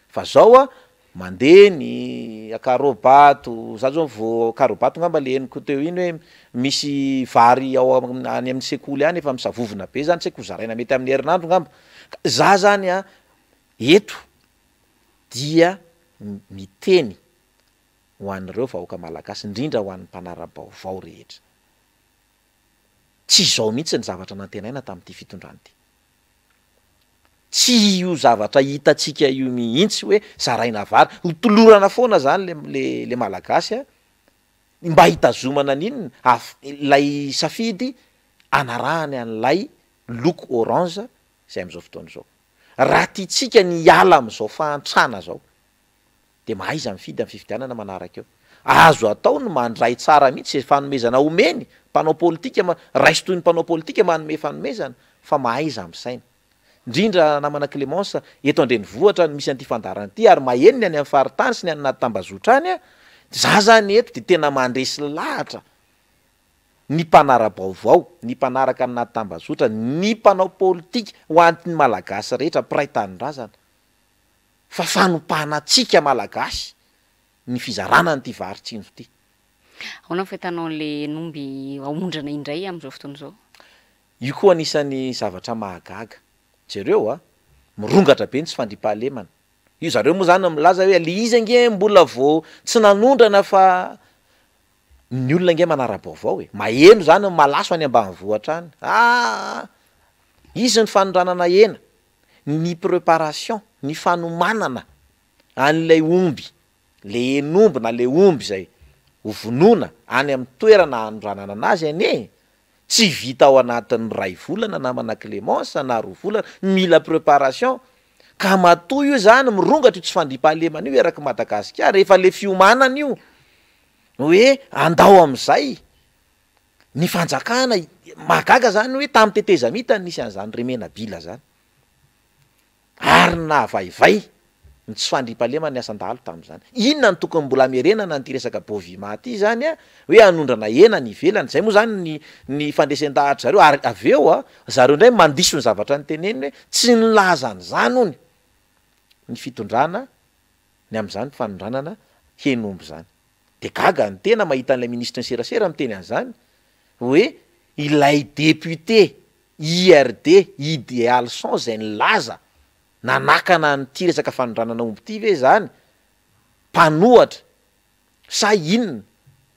fa zao mandeha ny akarobato za zao vo karobato ngamba le heniko teo iny hoe misy vary ao any amin'ny sekoly any efa misavovona be zany tsy haiko zaraina mety amin'ny herinandro ngamba za zany eto dia miteny ho an'ireo vahoaka malagasy indrindra ho an'ny mpanara-baovao rehetra tsy zao mihitsy ny zavatra nantenaina tamin'ity fitondrany ty tsy io zavatra hitatsika io mihitsy hoe zaraina vary hotolorana foana zany le malagasy mba hitazomana n'inona lay safidy anarahany an'lay loko orange zay am'izao fotoana zao raha tiatsika ny ala am'izao fahantrana zao de mahaiza mifidy amin'ny fifidianana manaraka eo azo atao no mandray tsara mihitsy fanomezana omeny mpanao politika raiso toy ny mpanao politika manome fanomezana fa mahaiza am'saina indrindra namana Clémence eto andrenivohitra misy an'ity fandarana ity ary maheniny any amin'ny faritany sy ny anaty tambazotra any za zany eto de tena mandresy lahatra ny mpanara-baovao ny mpanaraka anaty tambazotra ny mpanao politika ho an'ny malagasy rehetra mpiray tanin-drazana fa fanompahana atsika malagasy ny fizarana nyity varitsino ty. Aona fitanao le nomby aondrana indray am'izao fotoana zao. Io koa anisan'ny zavatra mahagaga. Jereo mirongatra be ny tsy fandripahalemana. Io zareo moa zany milaza hoe le izy ange mbola vao tsy nanondrana fa ny olona nge manara-baovao hoe maheno zany malaso any ambanivohitra any. Izy ny fanondranana hena, ny préparation, ny fanomanana an'ilay omby, le enomby na le omby zay hovonona any amin'ny toerana anondranana anazy ane. Tsy vita ao anatin'ny ray volana na mana-Clémence na 2 volana, mila préparation. Ka matoa io zany mirongatra io tsy fandripahalemana io eraky Madagasikara rehefa le fiomanana io hoe andao am'izay ny fanjakana mahagaga zany hoe tamin'ny tetezamita nisy an'izany remena bila zany ary nahavaivay ny tsy fandripahalemana ny asan-dalo tamin'izany. Inona ny tokony mbola merenana nyty resaka bovima ty zany hoe anondrana hena ny ivelany. Zay moa zany ny fandresen-dahatra zareo ary aveo zareo indray mandiso ny zavatra ny teneny hoe tsy nilaza n'izany ony ny fitondrana ny am'izany fanondranana henomby zany. De gaga ny tena mahita an'ilay ministra ny serasera miteny an'izany hoe ilay député IRD idéal son zay nilaza nanakana nyty resaka fanondranana omby ty ve zany mpanohatra sa inona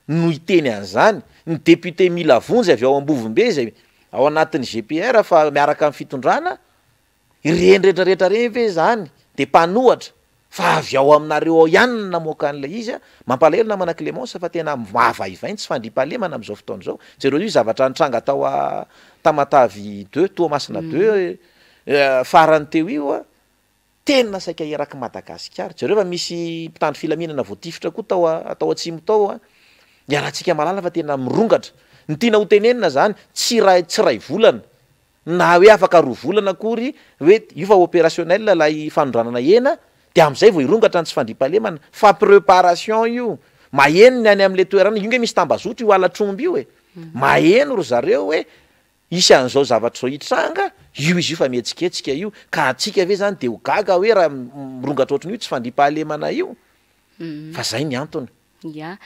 no iteny an'izany ny député mila vonjy avy ao Ambovombe zay ao anatin'ny GPR fa miaraka amin'ny fitondrana ireny rehetrarehetra reny ve zany de mpanohatra fa avy ao aminareo ao ihany namoaka an'ilay izy mampalahelo na mana-Clémence fa tena mahavaivay tsy fandripahalemana am'izao fotoana zao. Jereo io zavatra nitranga tao a Tamatavy 2 Toamasina 2 farany teo io tena saika eraky Madagasikara. Jereo fa misy mpitandro filaminana voatifitra koa tao atsimo tao iarahantsika malala fa tena mirongatra. Ny tiana ho tenenina zany tsy ray volana na hoe afaka 2 volana akory hoe io fa opérationnel lay fanondranana hena de am'izay vao irongatra ny tsy fandripahalemana fa préparation io maheno ny any am'le toerana io nge misy tambazotra io alatromby io maheno ro zareo hoe isy an'izao zavatra zao hitranga io izy io fa mihetsiketsika io ka atsika ve zany de ho gaga hoe raha mirongatra ohatrany io tsy fandripahalemana io fa zay ny antony. Ya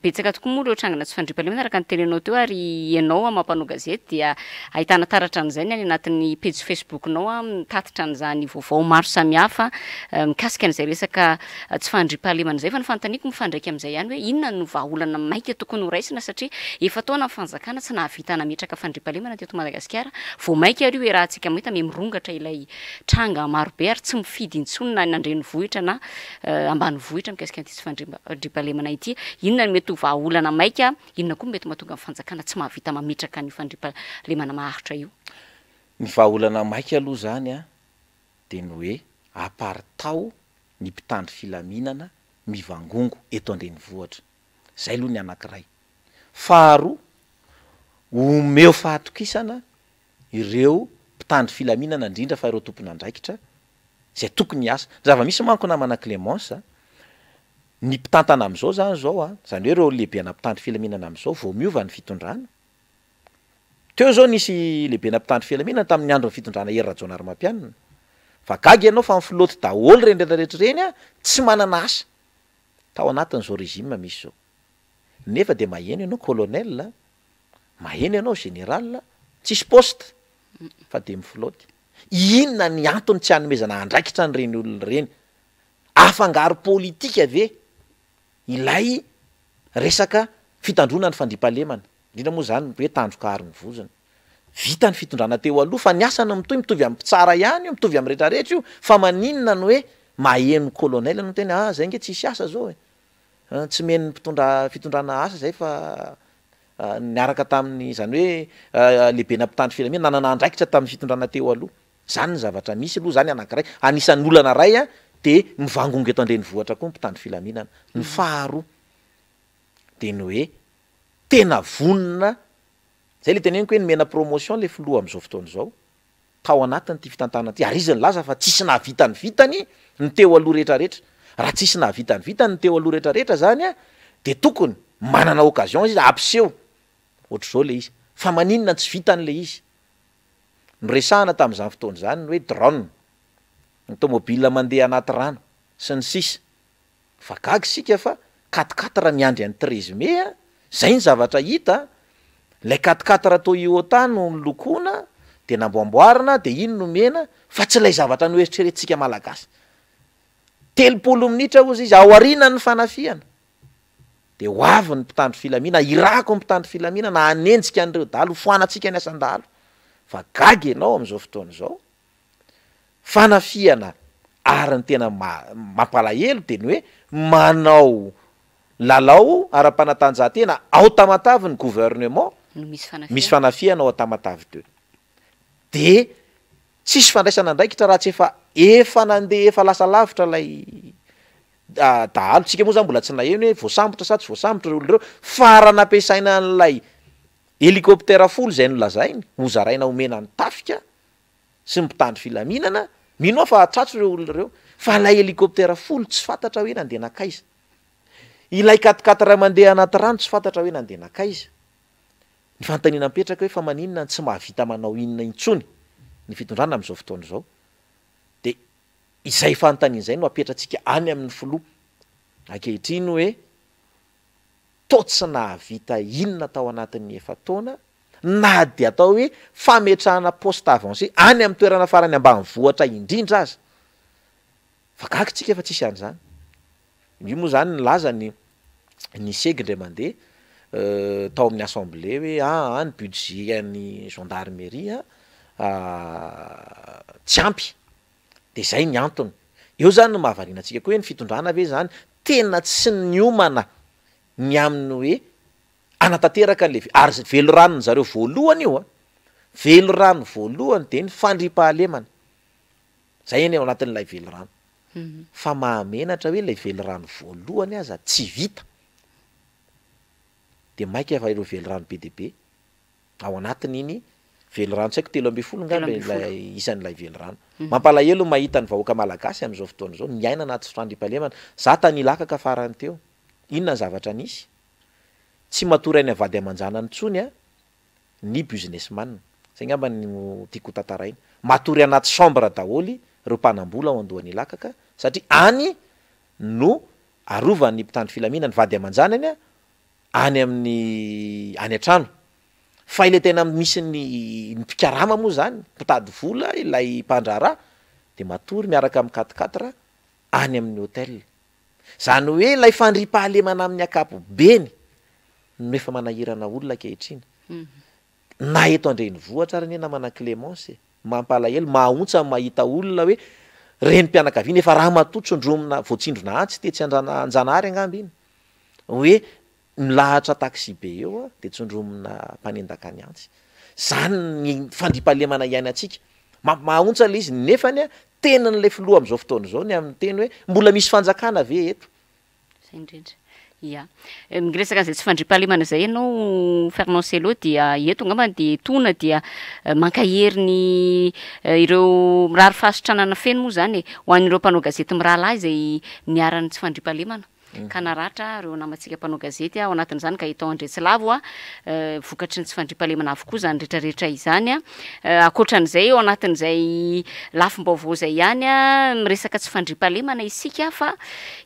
betsaka tokoa moa reo trangana tsy fandripahalemana araka ny telenao teo ary ianao mampanao gazety dia ahitana taratra an'izay any anatin'ny page Facebook-nao mitatitra an'izany vaovao maro samihafa mikasika an'izay resaka tsy fandripahalemana zay fa ny fanontaniako mifandraiky am'izay ihany hoe inona no vahaolana maika tokony ho raisina satria efa taona ny fanjakana tsy nahavita nametraka fandripahalemana teto Madagasikara vao maika ary io rahantsika mahita mirongatra ilay tranga marobe ary tsy mifidy intsony na nandreny vohitra na ambanivohitra mikasika an'ity tsy fandripahalemana ity. Inona no mety ho vahaolana maika, inona koa mety mahatonga ny fanjakana tsy mahavita mametraka ny fandripahalemana maharitra io. Ny vahaolana maika aloha zany de ny hoe apartao ny mpitandro filaminana mivangongo eto andrenivohitra. Zay aloha ny anankiray. Faharoa omeo fahatokisana ireo mpitandro filaminana indrindra fa ireo tompon'andraikitra zay tokony asa. Zava-misy manko namana Clémence ny mpitantana am'izao zany zao zany hoe ireo lehibena mpitandro filaminana am'izao vao miova ny fitondrana. Teo zao nisy lehibena mpitandro filaminana tamin'ny andro ny fitondrana Hery Rajaonarimampianina. Fa gaga ianao fa mifiloty daholo reny rehetrarehetra reny tsy manana asa. Tao anatin'izao régime misy zao. Nefa de maheno ianao colonel, maheno ianao général, tsisy poste fa de mifiloty. Inona ny antony tsy hanomezana andraikitra ny reny olona reny? Afangaro politika ve ilay resaka fitandrona ny fandripahalemana indrindra moa zany hoe tandroka ny vozona. Vita ny fitondrana teo aloha fa ny asana mitovy amin'ny mpitsara ihany io mitovy amin'ny rehetrarehetra io fa maninona ny hoe maheno colonel no tena zay nge tsisy asa zao tsy meny fitondrana asa zay fa niaraka tamin'ny zany hoe lehibena mpitandro filaminana nanana andraikitra tamin'ny fitondrana teo aloha. Zany ny zavatra misy aloha zany anankiray anisan'ny olana ray de mivangongo eto andrenivohitra koa mpitandro filaminana. Ny faharoa de ny hoe tena vonona zay le teneniko hoe nomena promotion le filoha am'izao fotoana zao tao anatiny ty fitantana ty ary izy ny laza fa tsisy nahavita ny vitany ny teo aloha rehetrarehetra. Raha tsisy nahavita ny vitany ny teo aloha rehetrarehetra zany de tokony manana occasion izy ampiseho ohatr'izao le izy fa maninona tsy vitany le izy. Noresahana tamin'izany fotoana zany hoe drone ny tomobile mandeha anaty rano sy ny sisa fa gagy sika fa 4x4 miandry any 13 mai a zay ny zavatra hita lay 4x4 atao iota no lokona de namboamboarina de iny no mena fa tsy lay zavatra ny oeritreretintsika malagasy 30 minitra ozy izy ao arina ny fanafiana de hoavy ny mpitandro filamina irako ny mpitandro filamina na anenjika an'ireo dalo foanatsika ny asan-dalo fa gagy ianao am'izao fotoana zao fanafiana ary ny tena mampalahelo de ny hoe manao lalao ara-panatanjahantena ao tamatavy ny gouvernement misy fanafiana ao tamatavy teo de tsisy fandraisana ndraikitra raha tsy efa nandeha efa lasa lavitra lay dahalo tsika moa zany mbola tsy naheno hoe voasambotra sa tsy voasambotra reo oloreo fara nampiasaina an'lay helikoptera folo zay nolazainy hozaraina omena ny tafika sy mpitandro filaminana mino ao fa atratso reo olona reo fa lay helikoptera folo tsy fantatra hoe nandeha nakaiza ilay 4x4 mandeha anaty rano tsy fantatra hoe nandeha nakaiza ny fanontaniana mipetraka hoe fa maninona tsy mahavita manao inona intsony ny fitondrana am'izao fotoana zao de izay fanontaniana zay no apetratsika any amin'ny filoha ankehitriny hoe totsy nahavita inona tao anatin'ny efa taona na de atao hoe fametrahana poste avancé any amin'ny toerana farany ambanivohitra indrindra aza fa gakytsika efa tsisy an'izany io moa zany nylaza ny segindray mandeha tao amin'ny assemblée hoe ny budget ny gendarmerie tsy ampy de zay ny antony eo zany no mahavarianantsika koa hoe ny fitondrana ve zany tena tsy niomana ny aminy hoe anatanteraka an'le ary velo ranony zareo voalohany io a velo rano voalohany de ny fandripahalemana zay eny ao anatin'ilay velo rano fa mahamenatra hoe lay velo rano voalohany aza tsy vita de maika fa ireo velo rano be deabe ao anatiny iny velo rano tsy haiko 30 ngambay isan'ilay velo rano mampalahelo mahita ny vahoaka malagasy am'izao fotoana zao ny aina anaty fandripahalemana za tany lakaka farany teo inona ny zavatra nisy tsy matory any avady amanjana ny tsony a ny businessman zay ngamba no tiako tantaraina matory anaty chambre daholy reo mpanambola ao andohany lakaka satria any no arovan'ny mpitandro filamina ny vady amanjanany a any amin'ny any an-trano fa ile tena misy ny mpikarama moa zany mpitady vola ilay mpandrara de matory miaraka amin'ny 4x4 any amin'ny hôtel zany hoe lay fandripahalemana amin'ny akapobeny no efa manahirana olona kehitriny na eto andreny vohatra ary nena mana clémence mampalahelo mahaontsa mahita olona hoe reny mpianakaviana efa raha matotsondromina voatsindrona antsy te tsy anjanahary angamba iny hoe milahatra taxi be eo de tsondromina mpanendaka any antsy zany ny fandripahalemana iaina atsika mahaontsa le izy nefany a tena n'lay filoha am'izao fotoana zao ny amin'ny teny hoe mbola misy fanjakana ve eto zay indrindra ya miresaka an'izay tsy fandripahalemana zay ianao Fernand dia eto ngamba de tona dia mankahery ny ireo mirary fahasitranana feno moa zany ho an'ireo mpanao gazety mirahalahy zay niarany tsy fandripahalemana ka naratra reo namatsika mpanao gazety ao anatin'izany ka hitao andretsilavo a vokatry ny tsy fandripahalemana avokoa zany rehetrarehetra izany a akoatran'izay ao anatin'izay lafim-baovao zay ihany a miresaka tsy fandripahalemana isika fa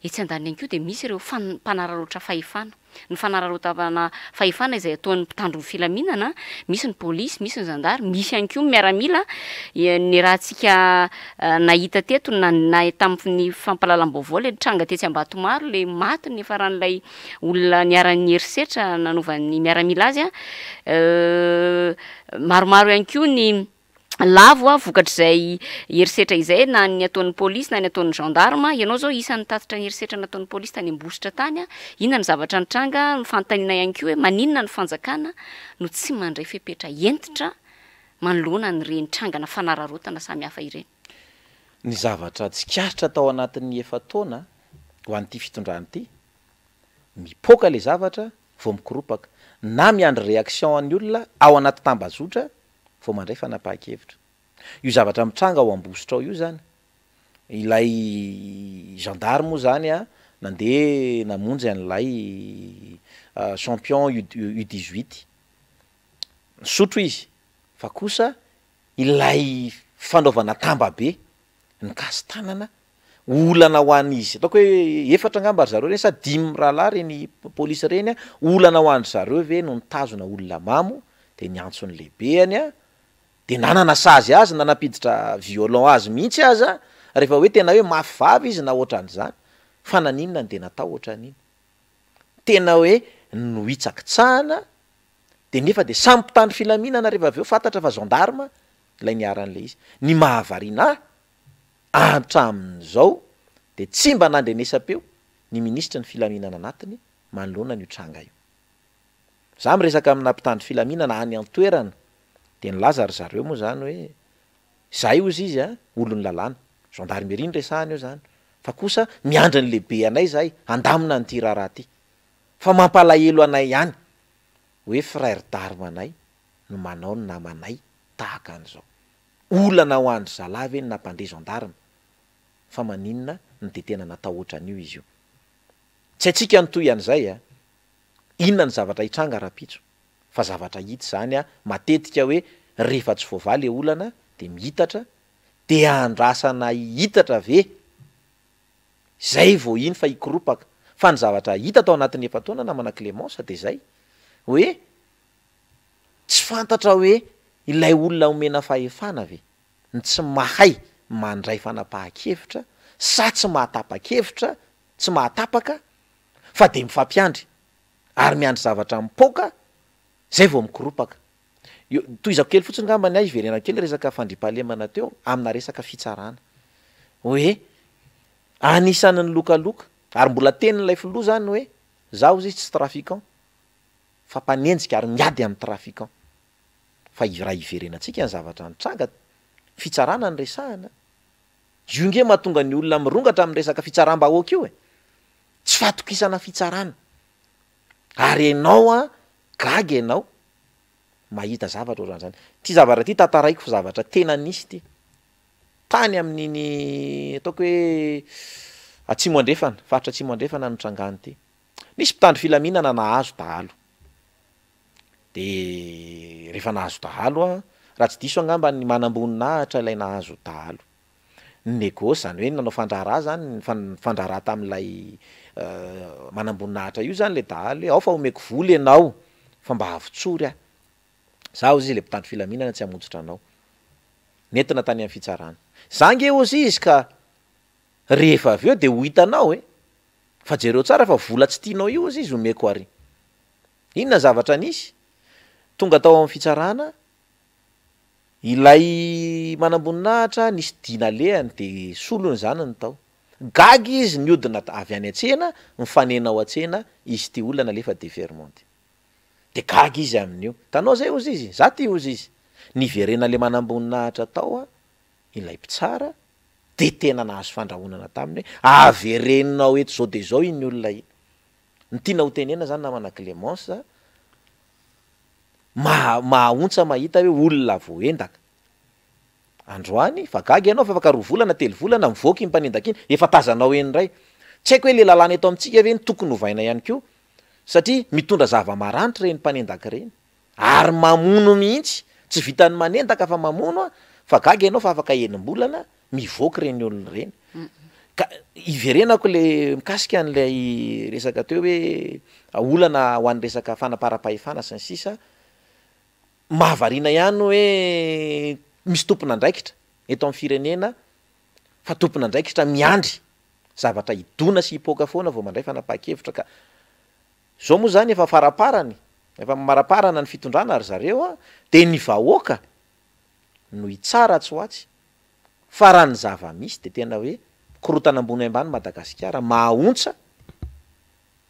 etsy andany ihany koa de misy ireo mpanararoatra fahefana ny fanararotana fahefana izay ataon'ny mpitandro ny filaminana misy ny polisy misy ny zandary misy ihany koa miaramila ny raha tsika nahita teto na tamin'ny fampalalam-baovao le tranga tetsy Ambatomaro le maty ny faran'ilay olona niara-ny herisetra nanovan'ny miaramila azy a maromaro ihany koa ny lavo a vokatr'izay herisetra izay na ny ataon'ny polisy na ny ataon'ny gendarme ianao zao isan'ny tatitra ny herisetra nataon'ny polisy tany Ambositra tany a inona ny zavatra nitranga ny fanontaniana ihany koa hoe maninona ny fanjakana no tsy mandray fepetra entitra manoloana ny reny trangana fanararotana samy hafa ireny ny zavatra tsikaritra tao anatin'ny efa taona ho an'ity fitondrany ity mipoka le zavatra vao mikoropaka na miandry réaction an'ny olona ao anaty tambazotra vao mandray fanapahan-kevitra io zavatra mitranga ao Ambositra ao io zany ilay gendarme moa zany a nandeha namonjy an'ilay champion U18 sotro izy fa kosa ilay fanaovana tamba be ny kasitanana olana ho an'izy ataoko hoe efatra angamba ry zareo reny sa dimy rahalahy reny polisy reny a olana ho andry zareo ve no nitazona olona mamo de nyantsony lehibeany a de nanana sazy azy nanapiditra violon azy mihitsy aza rehefa hoe tena hoe mafy vavy izy na ohatran'izany fa naninona de natao ohatran'iny tena hoe no hitsakitsahana de nefa de sampitandry filaminana rehefa aveo fantatra fa gendarme ilay niaran'le izy ny mahavariana hatramin'izao de tsy mba nandrenesam-peo ny ministra ny filaminana anatiny manoloana ny otranga io za miresaka amina mpitandry filaminana any antoerana de nilaza ry zareo moa zany hoe zay ozy izy a olony lalàna gendarmerie ny resahany eo zany fa kosa miandry ny lehibe anay zay andamina nyty raharaha ty fa mampalahelo anay ihany hoe frère d'arme-anay no manao ny namanay tahaka an'izao olana ho andry zalava eny nampandre gendarme fa maninona ny de tena natao ohatran'io izy io tsy atsika nytoy an'izay a inona ny zavatra hitranga rapitso fa zavatra hita zany a matetika hoe rehefa tsy voava le olana de mihitatra de andrasana hitatra ve zay vo iny fa hikoropaka fa ny zavatra hita tao anatin'ny efataona namana Clémence de zay hoe tsy fantatra hoe ilay olona omena fahefana ve ny tsy mahay mandray fanapahan-kevitra sa tsy mahatapa-kevitra tsy mahatapaka fa de mifampiandry ary miandry zavatra mipoka zay vao mikoropaka toy izako kely fotsiny ngamba ny azy verena kely resaka fandripahalemana teo amina resaka fitsarana hoe anisany ny lokaloka ary mbola tenin'ilay filoha zany hoe zaho izy tsy trafiquant fa mpanenjika ary miady amin'ny trafiquant fa raha iverenantsika ny zavatra nitranga fitsarana ny resahana io nge mahatonga ny olona mirongatra amin'ny resaka fitsaram-bahoaka io tsy fatokisana fitsarana ary ianao a gaga ianao mahita zavatra ohatran'izany ty zavatra ty tantaraiko fa zavatra tena nisy ty tany amin'iny ataoko hoe atsimo andrefana faritra atsimo andrefana notrangany ty nisy mpitandry filaminana nahazo dahalo de rehefa nahazo dahalo a raha tsy diso angamba ny manamboninahitra ilay nahazo dahalo ny negosy zany hoe nanao fandraraha zany fandraraha tamin'ilay manamboninahitra io zany le dahalo hoe ao fa omeko vola ianao fa mba havotsory a zaho izy le mpitandry filaminana tsy hamonjitra anao nentina tany amin'ny fitsarana zange ozy izy ka rehefa aveo de ho hitanao fa jereo tsara fa vola tsy tianao io izy omeko ary inona zavatra nisy tonga tao amin'ny fitsarana ilay manamboninahitra nisy dina lehany de solony zany ny tao gagy izy niodina avy any an-tsena mifanena ao an-tsena izy ty olana lefa defermonty de gagy izy amin'io tanao zay ozy izy za ty ozy izy niverena le manamboninahitra tao a ilay mpitsara de tena nahazo fandrahonana taminy hoe avereninao eto zao de zao iny olona iny ny tiana ho tenena zany namana Clémence mahaontsa mahita hoe olona voendaka androany fa gagy ianao fa afaka roa volana telo volana mivoaka iny mpanendaka iny efa tazanao eny ray tsy haiko hoe le lalàna eto amintsika ve ny tokony hovaina ihany ko satria mitondra zava-maranitra reny mpanendaka reny ary mamono mihitsy tsy vitany manendaka fa mamono fa gagy ianao fa afaka enim-bolana mivoaka reny olona reny ka iverenako le mikasika an'lay resaka teo hoe olana ho an'ny resaka fanapara-pahefana sy ny sisa mahavariana ihany hoe misy tompona andraikitra eto amin'ny firenena fa tompona andraikitra miandry zavatra hidona sy hipoka foana vao mandray fanapahan-kevitra ka zao moa zany efa faraparany efa maraparana ny fitondrana ary zareo a de ny vahoaka no hitsara tsy ho atsy fa raha ny zava-misy de tena hoe korotana ambony ambany Madagasikara mahaontsa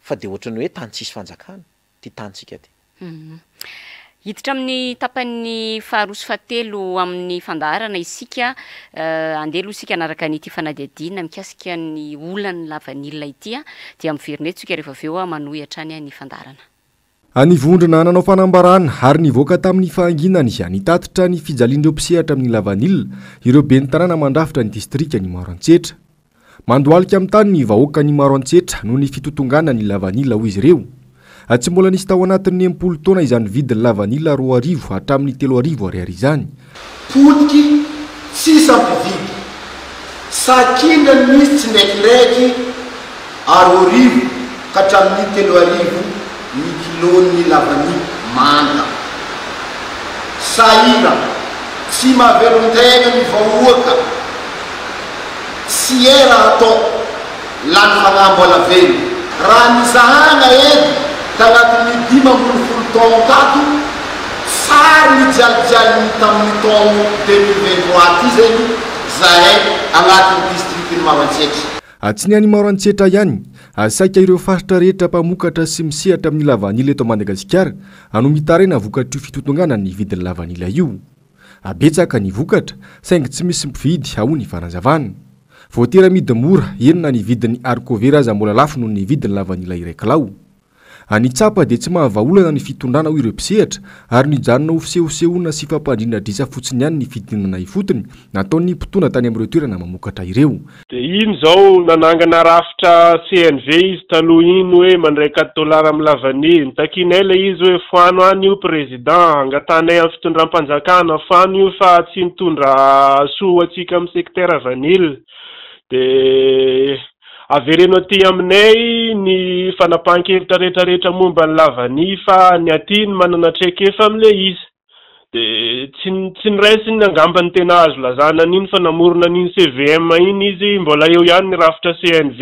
fa de ohatrany hoe tany tsisy fanjakana ty tantsika ty hiditra amin'ny tapan'ny faharoa sy fahatelo amin'ny fandaharana isika andelo isika anaraka nyty fanadihadiana mikasika ny olany lavanilina ity dia miveronetsika rehefa aveo manohitra any ny fandaharana anivondrina nanao fanambarana ary nivoaka tamin'ny fahanginana izany hitatitra ny fijalian'ireo mpisehatra amin'ny lavanilina ireo be ny tanàna mandrafitra ny distrika ny Maro Antsetra mandoalika amin'ny tany ny vahoaka ny Maro Antsetra noho ny fitotongana ny lavanilina ho izy ireo tsy mbola nisy tao anatin'ny 80 taona izany vidiny lavanilina 2,000 hatramin'ny 3,000 ariary izany potiky sisa mpividy sakina misy tsy ndraikindraiky aroarivo ka hatramin'ny 3 ny kilony lavany manta sahira tsy mahavelon-tegna ny vahoaka tsy era atao lany fagnambo alavelo raha nizahagna edy tagnatin'ny 15 taon-kato sary nijialijialiny tamin'ny taono 2023 ty zegny zahay agnatin'ny districtny Maroantsetra. Tsy ny any Maroantsetra ihany saika ireo faritra rehetra mpamokatra sy misehatra amin'ny lavanila eto Madagasikara ano mitarena vokatra io fitotongana ny vidin'ny lavanila io. Abetsaka ny vokatra saingy tsy misy mpividy ao ny fanazavana. Voatera midy mora enina ny vidin'ny haricot-vert aza mbola lafo noho ny vidin'ny lavanila iray kilao. Any tsapa dia tsy mahavaolana ny fitondrana ho ireo mpisehatra ary nijanona ho fisehosehoana sy fampandrina drisa fotsiny ihany ny fidinana ifotony nataon'ny mpitondra tany amin'ireo toerana mamokatra ireo. Dia iny zao nanangana rafitra CNV izy taloha iny hoe mandray $4 amin'ny lavanily. Takinay le izy hoe foano any io président angatanay amin'ny fitondram-panjakana foano io fa tsy mitondra soa atsika amin'ny secteur vanille. Dia avereno aty aminay ny fanapahan-kevitra rehetrarehetra momba ny lavany fa ny aty ny manana traikefa amin'le izy. Dia tsy niraisiny angamba ny tena azo lazana an'iny fa namorona an'iny CVM iny izy mbola eo ihany ny rafitra CNV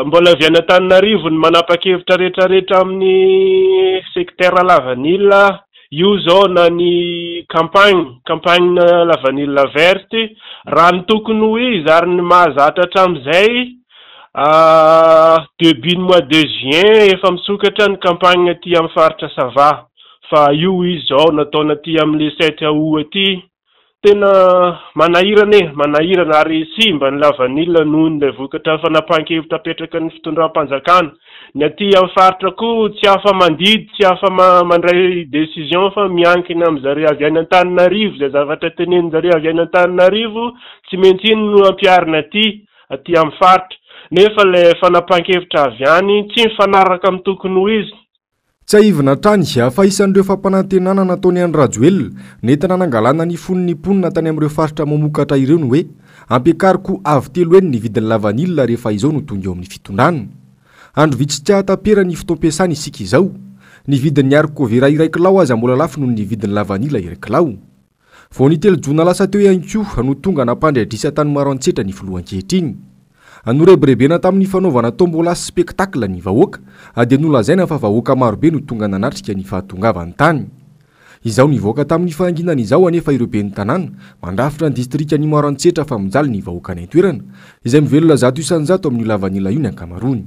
mbola avy any Antananarivo ny manapa-kevitra rehetrarehetra amin'ny secteur lavanila. Io zao na ny campagne na lavanila verte raha ny tokony ho izy ary ny mahazatra hatramizay début ny mois de juin efa misokatra ny campagne aty amin'ny faritra Sava fa io izy zao nataona aty amin'ny 7 août aty tena manahirana ary simba ny lavanila noho ny vokatra fanapahan-kevitra apetraka ny fitondram-panjakana. Ny aty amin'ny faritra koa tsy hafa mandidy, tsy hafa mandray décision fa miankina amin'izareo avy any Antananarivo, zay zavatra tenenin-jareo avy any Antananarivo tsy maintsy iny no ampiarina aty amin'ny faritra. Nefa le fanapahan-kevitra avy any tsy mifanaraka amin'ny tokony ho izy. Tsy aivina trany fa isan'ireo fampanantenana nataony Andry Rajoelina nentina nangalana ny foniny mponina tany amin'ireo faritra mamokatra ireo ny hoe ampiakariko avy telo eny ny vidin'ny lavanila rehefa izao no tonga eo amin'ny fitondrana. Andro vitsy tsy ahatapera ny fotoam-piasana isika izao. Ny vidin'ny haricot-vert iray kilao aza mbola lafo noho ny vidin'ny lavanila iray kilao. Vao ny 3 jona lasa teo ihany koa no tonga nampandradrisa tany Maroantsetra ny filohan-kehitriny. Anorebirebena tamin'ny fanaovana tombola sy spektakla ny vahoaka dia nolazaina fa vahoaka marobe no tonga nanatrika ny fahatongavany tany. Izao nivoaka tamin'ny fahanginana izao anefa ireo ben'ny tanàna mandrafitra ny distrika ny Maroantsetra fa mijaly ny vahoaka ny toerana izay mivelona 100% amin'ny lavanila io ny ankamarony.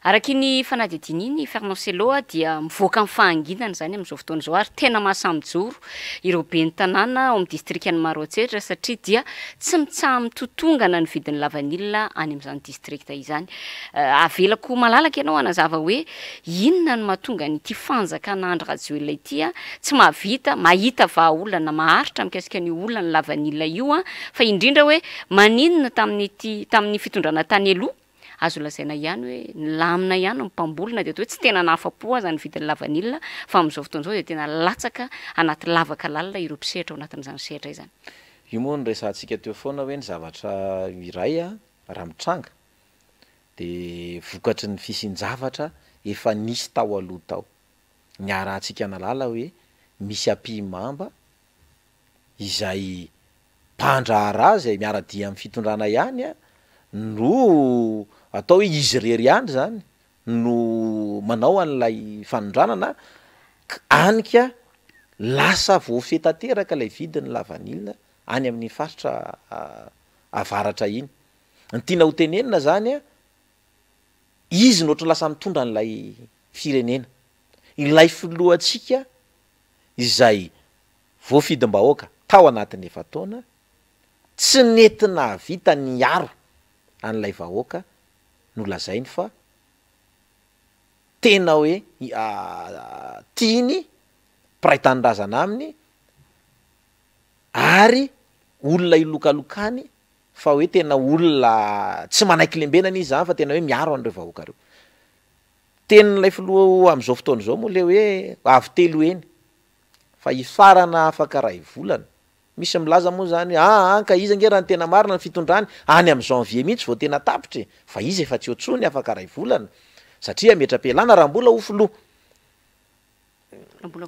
Araky ny fanadidiny iny Fernand Sello dia mivoaka amin'ny fahanginana zany amin'izao fotoana izao ary tena mahasamijoro ireo ben'ny tanàna ao amin'ny distrikan'ny Maroantsetra satria dia tsy mitsaha mitotongana ny vidin'ny lavanila any amin'izany distrikta izany. Avelako malalaka ianao anazava hoe inona no mahatonga nyity fanjakana Andry Rajoelina ity tsy mahavita mahita vahaolana maharitra mikasika ny olana ny lavanila io fa indrindra hoe maninona tamin'ny fitondrana tany aloha azo lazaina ihany hoe lamina ihany mpambolina dia hoe tsy tena nahafa-po aza ny vidin'ny lavanila fa amin'izao fotoana izao dia tena latsaka anaty lavaka lalina ireo mpisehatra ao anatin'izany sehatra izany. Io moa ny resantsika teo foana hoe ny zavatra iray raha mitranga dia vokatry ny fisin-javatra efa nisy tao aloha tao. Ny arahantsika nalala hoe misy ampimamba izay mpandrahara izay miaradia amin'ny fitondrana ihany no atao hoe izy rery andry zany no manao an'ilay fanondranana anika lasa voafetateraka ilay vidin'ny lavanila any amin'ny faritra avaratra iny. Ny tiana ho tenenina zany izy nohatra lasa mitondra an'ilay firenena. Ilay filohantsika izay voafidim-bahoaka tao anatin'ny efa taona tsy nentina vita ny aro an'ilay vahoaka no lazainy fa tena hoe tiany mpiray tanindrazana aminy ary olona ilokalokany fa hoe tena olona tsy manaiky lembenana izy zany fa tena hoe miaro an'ireo vahoaka reo. Tenin'ilay filoha amin'izao fotoana izao moa le hoe avy telo eny fa ifarana afaka ray volana misy milaza moa zany ka izy ange raha ny tena marina ny fitondrany any am' janvier mihitsy vao tena tapitry fa izy efa tsy otsony afaka ray volana satria metra-pialana raha mbola ho filoha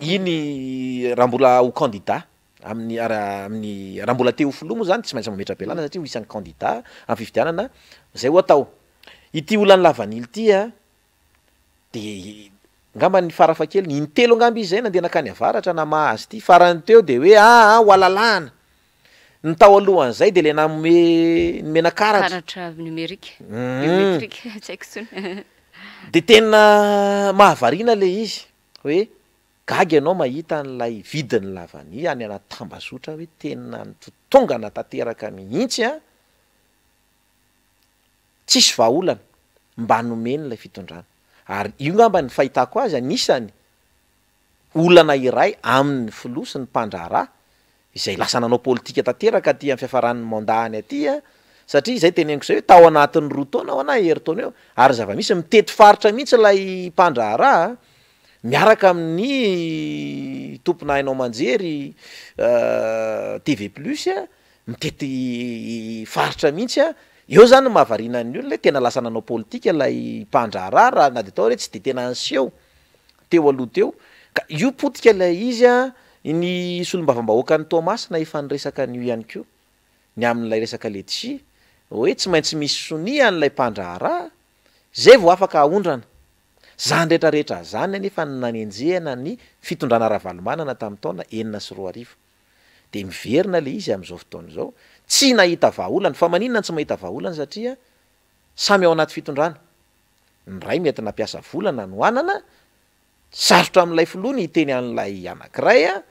iny raha mbola ho candidat amin'ny raha mbola te ho filoha moa zany tsy maintsy mametra-pialana satria ho isan'ny candidat amin'ny fifidianana zay ho atao ity olany lavanily tya de ngamba ny farafakely ny intelo angamba izy zay nandeha nakany avaratra na mahazy ty farany teo de hoe ho alalana ny tao alohan'zay de le nomena karatra numérique biométrique tsy haiko tsony de tena mahavarina le izy hoe gagy ianao mahita n'lay vidiny lavany any anaty tambazotra hoe tena nytotongana tanteraka mihitsy tsisy vahaolana mba nomeny lay fitondrana ary io ngamba ny fahitako azy anisany olana iray amin'ny filoha sy ny mpandraharaha izay lasa nanao politika tanteraka aty amin'ny fiafaran'ny mandany aty satria izay teneniko zay hoe tao anatin'ny roa taona ao ana heritaona eo ary zava-misy mitety faritra mihitsy lay mpandraharaha miaraka amin'ny tompona hainao manjery TV plus mitety faritra mihitsy eo zany mahavarianany olona tena lasa nanao politika lay mpandraharaha raha na de atao hoe tsy de tena anseho teo aloha teo ka io potika lay izy ny solombavam-bahoaka ny Thomas na efa nyresaka an'io ihany ko ny amin'ilay resaka letsi hoe tsy maintsy misy sonia an'ilay mpandraharaha zay vao afaka ahondrana zany rehetrarehetra zany anefa nanenjehana ny fitondrana ara-valomanana tamin'ny taona 2009 de miverina le izy am'izao fotoana zao tsy nahita vahaolana fa maninona tsy mahita vahaolana satria samy ao anaty fitondrana ny ray mety nampiasa volana no anana sarotra amin'ilay filoha ny hiteny an'ilay anankiray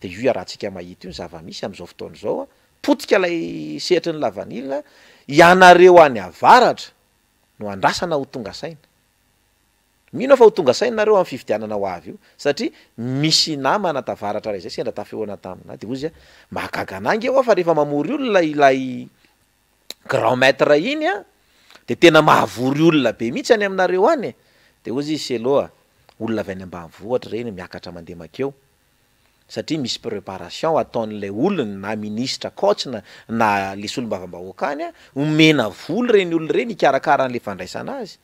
de io arahantsika mahita io ny zava-misy am'izao fotoana zao potika lay sehatry ny lavanila ianareo any avaratra no andrasana ho tonga saina mino fa ho tonga saina nareo amin'ny fifidianana ho avy io satria misy namana tavaratra ray zay sendra tafehoana tamina de ozy mahagaga anangy eo fa rehefa mamory olona ilay grand maître iny de tena mahavory olona be mihitsy any aminareo any de ozy izy seloa olona avy any ambanivohatra reny miakatra mandeha makeo satria misy préparation ataon'lay olona na ministra kotsina na le solombavam-bahoaka any omena voly reny olona reny ikarakara an'le fandraisana azy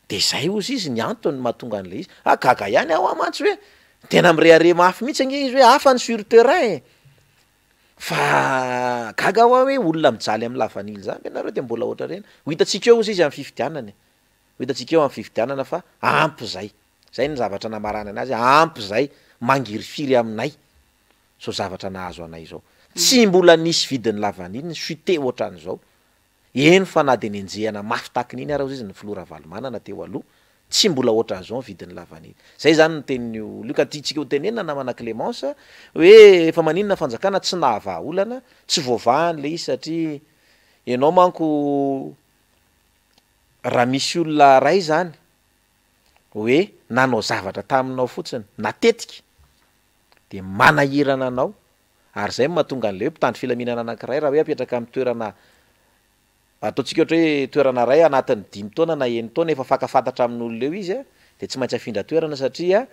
de zay ozy izy ny antony mahatonga an'le izy gaga ihany aho amantsy hoe tena mirehare mafy mihitsy ange izy hoe hafa ny sur terrain fa gaga ho hoe olona mijaly amin'ny lavanily zany ianareo de mbola ohatra reny ho hitantsika eo ozy izy amin'ny fifidianana ho hitantsika eo amin'ny fifidianana fa ampy zay ny zavatra namarana anazy ampy zay mangirifiry aminay so zavatra nahazo anay zao tsy mbola nisy vidiny lavanily ny suite ohatran'izao eny fa na de nenjehana mafy takin'iny araha ozy izy ny filora valomanana teo aloha tsy mbola ohatran'izao ny vidiny lavanily zay zany ny tenin'io ka tiatsika ho tenenina namana Clémence hoe efa maninona fanjakana tsy nahavahaolana tsy voavahany le izy satria ianao manko raha misy olona ray zany hoe nanao zavatra taminao fotsiny natetika de manahirana anao ary zay mahatonga an'le hoe mpitandro filaminana anankiray raha hoe apetraka amin'ny toerana ataontsika ohatra hoe toerana ray anatin'ny 5 taona na 9 taona efa fakafantatra amin'olona eo izy de tsy maintsy afindra toerana satria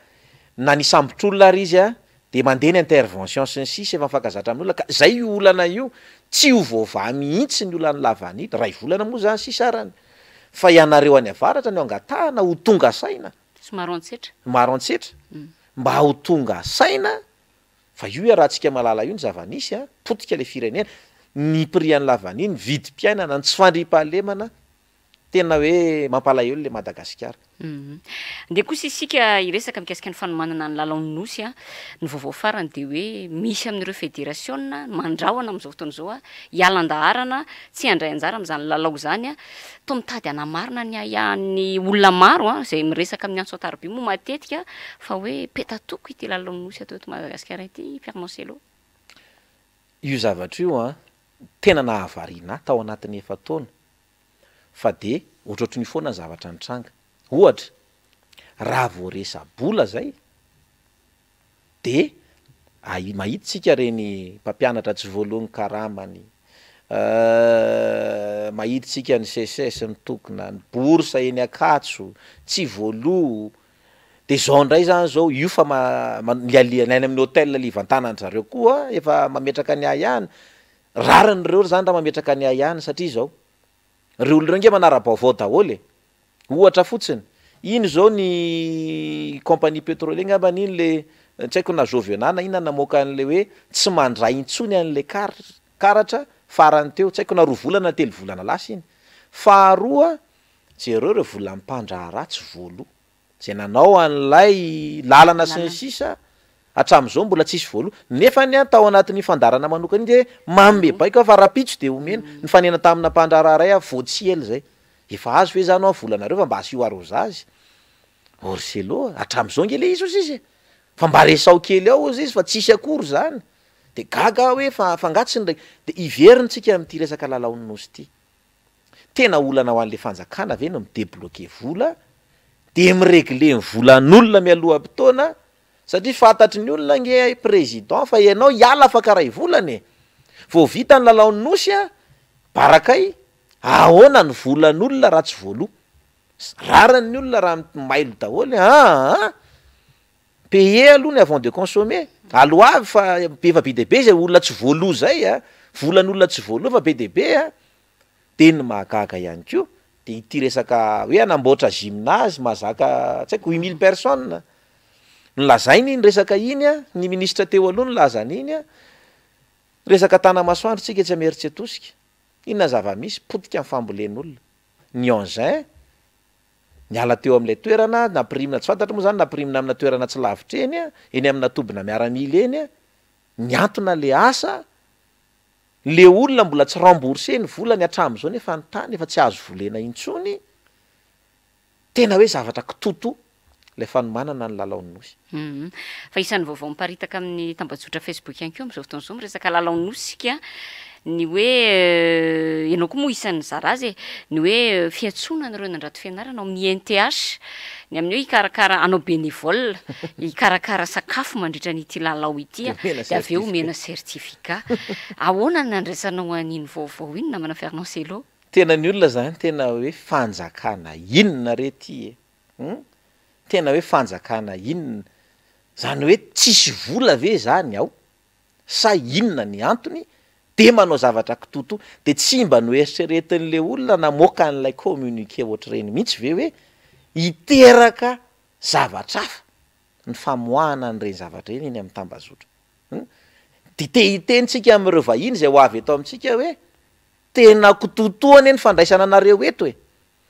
na ny sambotr'olona ary izy de mandeha ny intervention sy ny sisy efa mifankazatra amin'olona ka zay io olana io tsy ho voavaha mihitsy ny olany lavanily ray volana moa zany sisarany fa ianareo any avaratra ny angatahana ho tonga saina maro antsetra mba ho tonga saina fa io arahantsika malala io ny zava-nisy potika le firenena ny prian'ny lavaniny vidim-piainana ny tsy fandripahalemana tena hoe mampalahelo le Madagasikara de kosa isika iresaka mikasika ny fanomanana ny lalaon'nosy ny vaovao farany de hoe misy amin'ireo fédération mandrahona am'izao fotoana zao hialan-daharana tsy handray anjara am'izany lalao zany to mitady anamarina ny ayan'ny olona maro zay miresaka amin'ny antso atarby moa matetika fa hoe petatoko ity lalaon'nosy atao eto Madagasikara ity Pierre Marcelo io zavatra io tena nahavarina tao anatin'ny efa taona fa de ohatrohatry ny foana ny zavatra nitranga ohatra raha voaresa bola zay de mahitsika reny mpampianatra tsy voalohany karamany mahitsika ny CSS ny tokona ny boursa eny akatso tsy voaloha de zao ndray zany zao io fa lialianay amin'ny hôtel livantanany zareo koa efa mametraka ny ihany rariny reo zany raha mametraka ny ihany satria zao reo olo reo nge manara-baovao daholy ohatra fotsiny iny zao ny compagnie pétrolier ngamba n'iny le tsy haiko na Jovenana ina namoaka an'le hoe tsy mandray intsony an'le karatra farany teo tsy haiko na 2 volana 3 volana lasa iny faharoa jereo vola mpandrahara tsy volo zay nanao an'lay lalana sy ny sisa hatram'izao mbola tsisy volo nefa ny tao anatin'ny fandarana manokany de mambe baiko fa rapitso de omena ny fanena tamina mpandrahara ray voatsiely zay efa azo fe zany volanareo fa mba asio arozazy orselo hatram'izao nge le izy izy fa mba resao kely ao izy fa tsisy akory zany de gaga hoe fangatsiny ndraiky de iverintsika amin'ity resaka lalaonosy ity tena olana ho an'le fanjakana ve no midébloquer vola de miregle ny volan'olona mialoha mpitona satria fantatry ny olona nge président fa ianao hiala afaka ray volany vao vita ny lalaonosy barakay ahoana ny volan'olona raha tsy voalo rarany olona raha mailo daholy payer aloha ny avant de consommer aloavy fa be be dehibe zay olona tsy voalo zay volan'olona tsy voalo fa be dehibe de ny mahagaga ihany ko de ity resaka hoe anamboatra gymnase mazaka tsy haiko 8000 personnes nolazainy iny resaka iny ny ministre teo aloha nolazany iny resaka tanamasoandro tsika tsy amery tsy atosika inona zava-misy potika amin'ny fambolen'olona ny engin niala teo amin'ilay toerana naprimina tsy fantatra moa zany naprimina amina toerana tsy lavitra eny amina tobina miaramila eny ny antona le asa le olona mbola tsy remboursé ny volany hatram'izao nefa ny tany efa tsy azo volena intsony tena hoe zavatra kitoto le fanomanana ny lalaonosy fa isan'ny vaovao miparitaka amin'ny tambazotra Facebook ihany koa am'izao fotoana izao miresaka lalaonosika ny hoe ianao koa moa isan'ny zarazy ny hoe fiatsonan'ireo nandrato fianarana amin'ny NTH ny amin'ny hoe ikarakara anao bénévole ikarakara sakafo mandritra n'ity lalao ity de avy eo omena certificat ahoana nandraisanao an'iny vaovao iny namana Fernand Selo tena ny olona zany tena hoe fanjakana inona rety tena hoe fanjakana inona zany hoe tsisy vola ve zany ao sa inona ny antony de manao zavatra kitoto de tsy mba no eritreretin'le olona namoaka an'ilay communiqué ohatr'ireny mihitsy ve hoe iteraka zavatra hafa ny famoahana an'ireny zavatra eny eny amin'ny tambazotra dite hitentsika amin'ireo vahiny zay ho avy eto amintsika hoe tena kitotoana eny fandraisana anareo eto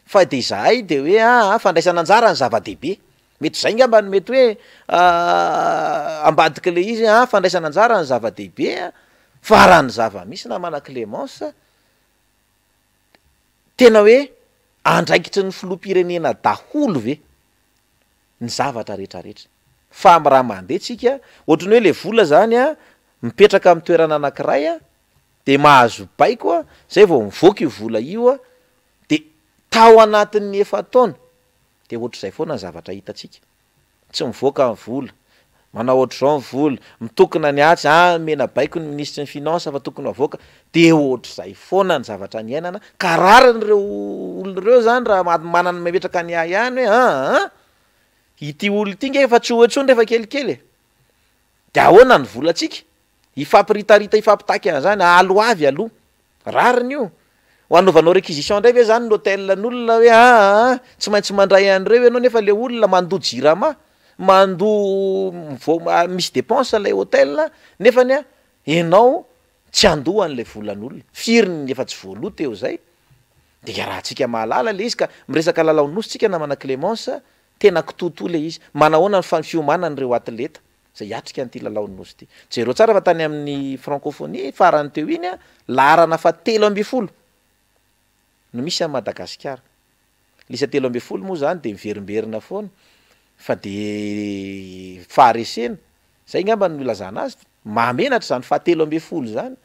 fa de zahay de hoe fandraisana anjara ny zava-dehibe mety zay ngamba ny mety hoe ambadika le izy fandraisana anjara ny zava-dehibe fa raha ny zava-misy namana Clémence tena hoe andraikitry ny filoham-pirenena daholo ve ny zavatra rehetrarehetra fa raha mandeha tsika ohatrany hoe le vola zany mipetraka amin'ny toerana anankiray de mahazo baiko zay vao mivoaka io vola io de tao anatin'ny efa taona de ohatr'izay foana ny zavatra hitatsika tsy mivoaka ny vola manao ohatr'izao ny vola mitokona ny atsy mena baiko ny ministre ny finance fa tokony avoaka de ohatr'izay foana ny zavatra ny ainana ka rarin'ireo olon'ireo zany raha manana mametraka ny ihany hoe ity olo ity nge efa tsy ohatsony rehefa kelikely de ahoana ny volatsika ifampiриtarita ifampitaky an'zany aloavy aloha rariny io ho anaovanao réquisition ndray ve zany l'hôteln'olona hoe tsy maintsy mandray an'ireo ianao nefa le olona mando jirama mando misy dépense lay hôtel nefany ianao tsy andohan'le volan'olona firiny efa tsy voaloha teo zay de raha tsika mahalala le izy ka miresaka lalaonositsika namana Clémence tena kitoto le izy manahoana ny fiomanan'ireo atleta zay atrika an'ity lalaonosy ity jereo tsara fa tany amin'ny francophonie farany teo iny larana fa 3 no misy amin'ny Madagasikara lisa 3 moa zany de miverimberina foana fa de faharesena zay ngamba ny milazana azy mahamenatra zany fa 3 zany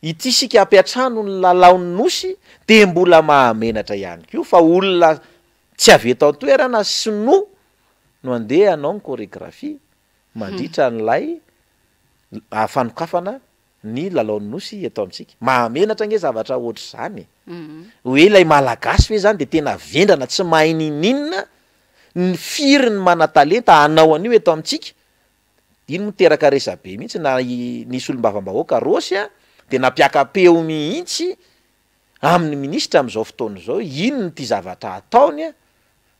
ity sika ampiatrano ny lalaonosy de mbola mahamenatra ihany ko fa olona tsy avy eto an-toerana sino no andeha anao ny chorégraphie mandritra n'lay fanokafana ny lalaonosy eto amintsika mahamenatra nge zavatra ohatr' zany hoe ilay malagasy ve zany de tena vendrana tsy mahay ninina ny firy ny mana-talenta anao an'io eto amintsika iny miteraka resabe mihitsy na nisy olom-bavam-bahoaka rosy a de nampiakapeo mihitsy amin'ny ministra am'izao fotoana zao ino ny ty zavatra ataony a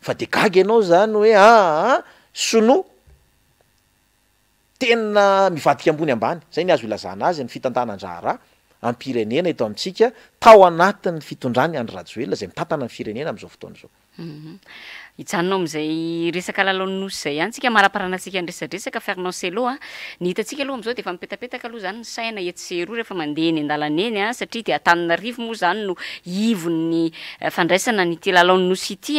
fa de gagy ianao zany hoe sono tena mivadika ambony ambany zay ny azo ilazana azy ny fitantanan-draharaha am-pirenena eto amintsika tao anatin'ny fitondrany Andry Rajoelina zay mitantana ny firenena am'izao fotoana zao. Hijanonao am'izay resaka lalaon'ny nosy zay ihany tsika maraparanantsika ny resadresaka Fernand Sello ny hitatsika aloha am'izao de efa mipetapetaka aloha zany ny saina etseroa rehefa mandeha eny an-dalana eny satria de Antananarivo moa zany no ivon'ny fandraisana nyty lalaon'ny nosy ity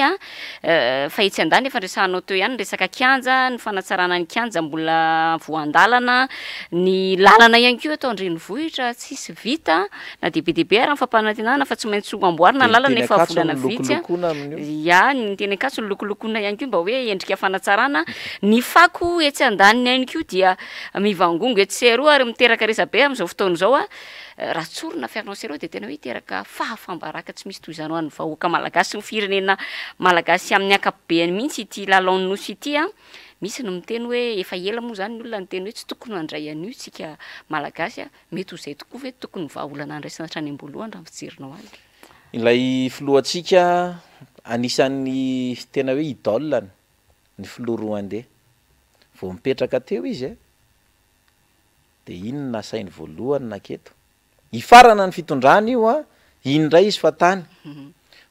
fa etsy andany fandraisahanao teo ihany resaka kianja ny fanatsarana ny kianja mbola voandalana ny lalana ihany koa atao andrenivohitra tsisy vita na debedebe ary fampanantenana fa tsy maintsy amboarina lalana efa volana vitsy ny teny akaso ny lokolokona ihany koa mba hoe endrika fanatsarana ny fako etsy andaniny ihany koa dia mivangongo etseroa ary miteraka resabe am'izao fotoana zao raha tsorina Fernand Sello de tena hoe teraka fahafambaraka tsy misy toy izany ho an'ny vahoaka malagasy ny firenena malagasy amin'ny akapobeany mihitsy ity lalaon'ny nosy ity misy no miteny hoe efa ela moa zany ny olona ny teny hoe tsy tokony handray an'io tsika malagasy mety ho zay tokoa ve tokony vahaolana andraisana hatrany am-boalohany raha fijerinao azy ilay filohantsika anisan'ny tena hoe idole ny filoha Rwandais vao mipetraka teo izy de iny nasainy voalohany naketo ifarana ny fitondrany io indray izy fa tany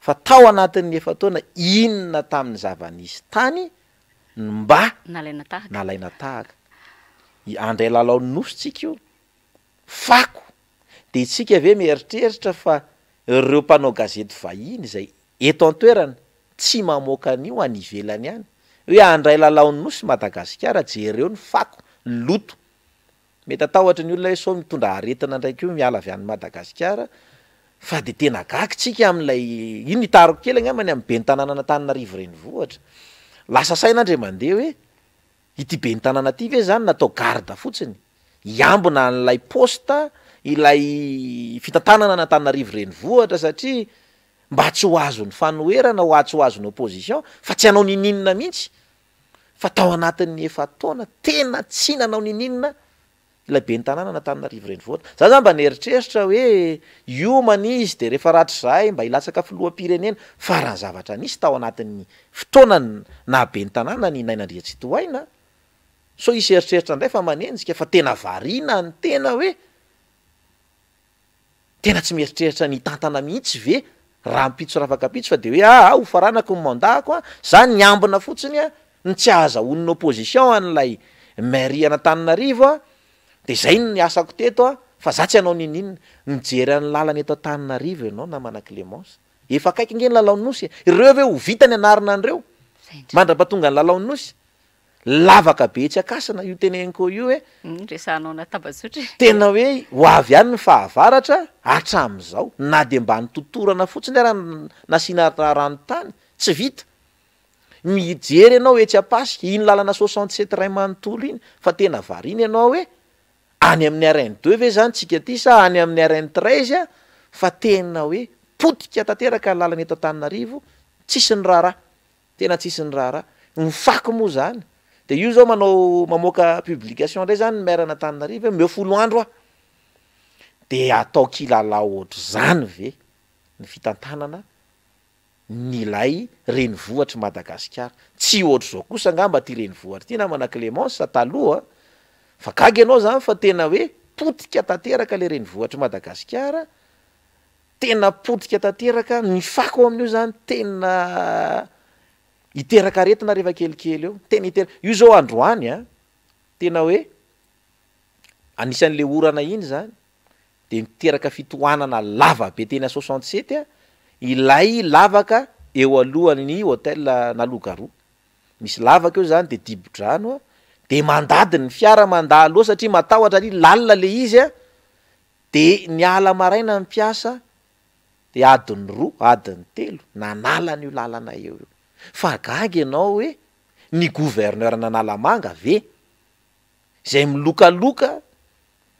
fa tao anatin'ny efa taona inona tamin'ny zava-nisy tany mba nalaina tahaka andray lalaon'ny nosy tsika io fako de tsika ave mieritreritra fa ireo mpanao gazety vahiny zay eto an-toerana tsy mamoaka an'io any ivelany ihany hoe andray lalaon'ny nosy Madagasikara jereo ny fako loto mety atahotra ny olona hoe so mitondra aretina ndraiky io miala avy any Madagasikara fa de tena gaky tsika amin'ilay iny itariko kely angambany amin'ny be ny tanàna Antananarivo renivohitra lasa saina andre mandeha hoe ity be ny tanàna ty ve zany natao garda fotsiny iambona n'ilay posta ilay fitantanana Antananarivo renivohitra satria mba tsy ho azony fanoherana ho tsy ho azony opposition fa tsy hanao nininina mihitsy fa tao anatin'ny efa taona tena tsy nanao nininina ilay be ny tanàna Antananarivo renivohitra za zany mba nieritreritra hoe iomana izy de rehefa ratry zahay mba hilatsaka filoham-pirenena fa raha zavatra nisy tao anatin'ny fotoana na be ny tanàna ny Nainandriatsitohaina so isy eritreritra ndray fa manenjika fa tena variana ny tena hoe tena tsy mieritreritra ny tantana mihitsy ve raha mpitso rafakapitso fa de hoe ho faranako ny mandako zany niambina fotsiny ny tsy ahazahonin'ny opposition an'ilay mairie Antananarivo de zay ny asako teto fa za tsy hanao nininina mijery any lalana eto Antananarivo ianao na mana Clémence efa akaiky nge ny lalaon'ny nosy ireo ve ho vita ny anarina andreo mandrapatonga ny lalaon'ny nosy lavaka be tsy akasana io teneniko io resahanao natabatsotry tena hoe ho avy ihany ny fahavaratra hatram'izao na de mba nitotorana fotsiny raha nasiana rano-tany tsy vita mijery ianao etsy apasika iny lalana 67 ray manontolo iny fa tena variny ianao hoe any amin'ny RN2 ve zany tsika ty sa any amin'ny RN13 fa tena hoe potika tanteraka ny lalana eto Antananarivo tsisy ny raharaha tena tsisy ny raharaha ny fako moa zany de io zao mamoaka publication ndray zany maire Antananarivo meo 10 andro de atao kilalao ohatry zany ve ny fitantanana nilay renivohitra Madagasikara tsy ohatry zao kosa angamba ty renivohitra ty na mana Clémence taloha fa gagy ianao zany fa tena hoe potika tanteraka le renivohitra Madagasikara tena potika tanteraka ny fako amin'io zany tena iteraka aretina rehefa kelikely eo tena io zao androany tena hoe anisan'le orana iny zany de miteraka fitohanana lava be tena 67 ilay lavaka eo alohan'ny hôtel Nalogaroa misy lavaka eo zany de Dibodrano de mandady ny fiara mandalo satria matahotra ali lalina le izy de niala maraina mpiasa de adiny 2 adiny 3 nanala n'io lalana eo fa gagy ianao hoe ny gouverneur Nanalamanga ve zay milokaloka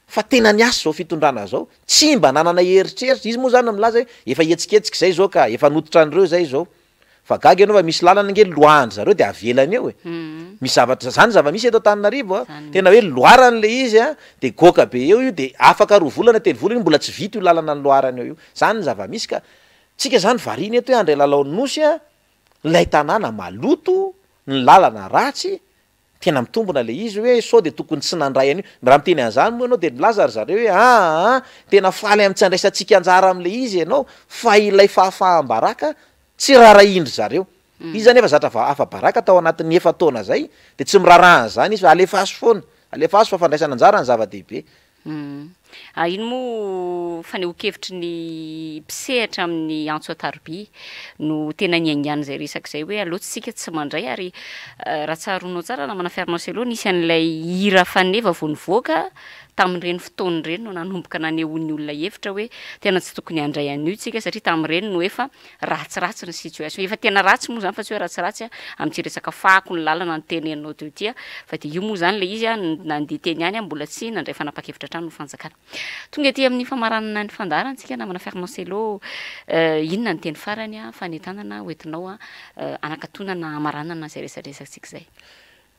fa tena ny asa zao fitondrana zao tsy mba nanana eritreritra izy moa zany milaza hoe efa etsiketsika zay zao ka efa nototra an'ireo zay zao fa gaga ianao fa misy lalana nge loahany zareo de avelany eo e misy zavatra zany zava-misy eto Antananarivo tena hoe loarany le izy a de goka be eo io de afaka 2 volana 3 volana mbola tsy vita io lalana ny loarany eo io zany zava-misy ka tsika zany variny eto hoe andray lalaonosy a lay tanàna maloto ny lalana ratsy tena mitombona le izy hoe sao de tokony tsy nandray an'io raha miteny an'izany moa ianao de milazary zareo hoe tena faly amin'ny tsy andraisantsika anjara am'le izy ianao fa ilay fahafahambaraka tsy raraindry zareo izy zany efa zatra afa-baraka tao anatin'ny 9 taona zay de tsy mirarahany zany izy fa alefaso foana alefaso fa fandraisana anjara ny zava-dehibe ino moa faneho-kevitry ny mpisehatra amin'ny antso atarby no tena niaingany zay resaky zay hoe alohatsika tsy mandray ary raha tsaronao tsara na manafiarinao sy aloha nisy an'ilay hira faneva vao nivoaka tamin'ireny fotoany ireny no nanomboka nanehon'ny olona hevitra hoe tena tsy tokony handray an'io tsika satria tamin'ireny no efa ratsiratsy ny situation efa tena ratsy moa zany fa tsy hoe ratsiratsy amin'ty resaka fako ny lalana ny teneninao teo ty fa de io moa zany le izy nandeha teny any mbola tsy nandray fanapa-kevitra trano no fanjakana tonga ety amin'ny famaranana ny fandarantsika na manafiarinao selo inona ny teny farany fanetanana hoentinao anakatonana amaranana zay resaresatsika zay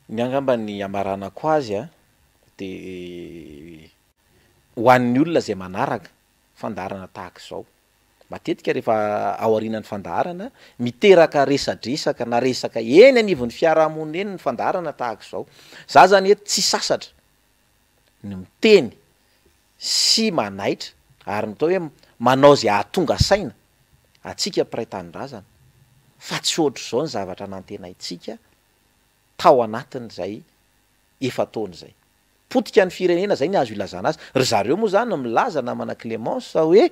ny angamba ny amaranako azy de ho an'ny olona zay manaraka fandarana tahaka izao matetika rehefa ao aorianany fandarana miteraka resadresaka na resaka eny anivon'ny fiarahamonina eny ny fandarana tahaka izao za zany eto tsy sasatra ny miteny sy manaitra ary mitao hoe manao zay ahatonga saina atsika mpiray tanindrazana fa tsy ohatr' zao ny zavatra nantenaitsika tao anatin'izay efa taona zay potika ny firenena zay ny azo ilazana azy ry zareo moa zany milaza namana Clémence hoe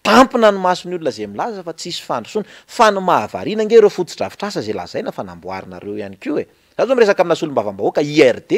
tampina ny masony olona zay milaza fa tsisy fandrosoana fa ny mahavarina nge ireo fotodrafitrasa zay lazaina fa namboarinareo ihany ko e za zao miresaka amina solom-bavam-bahoaka IRD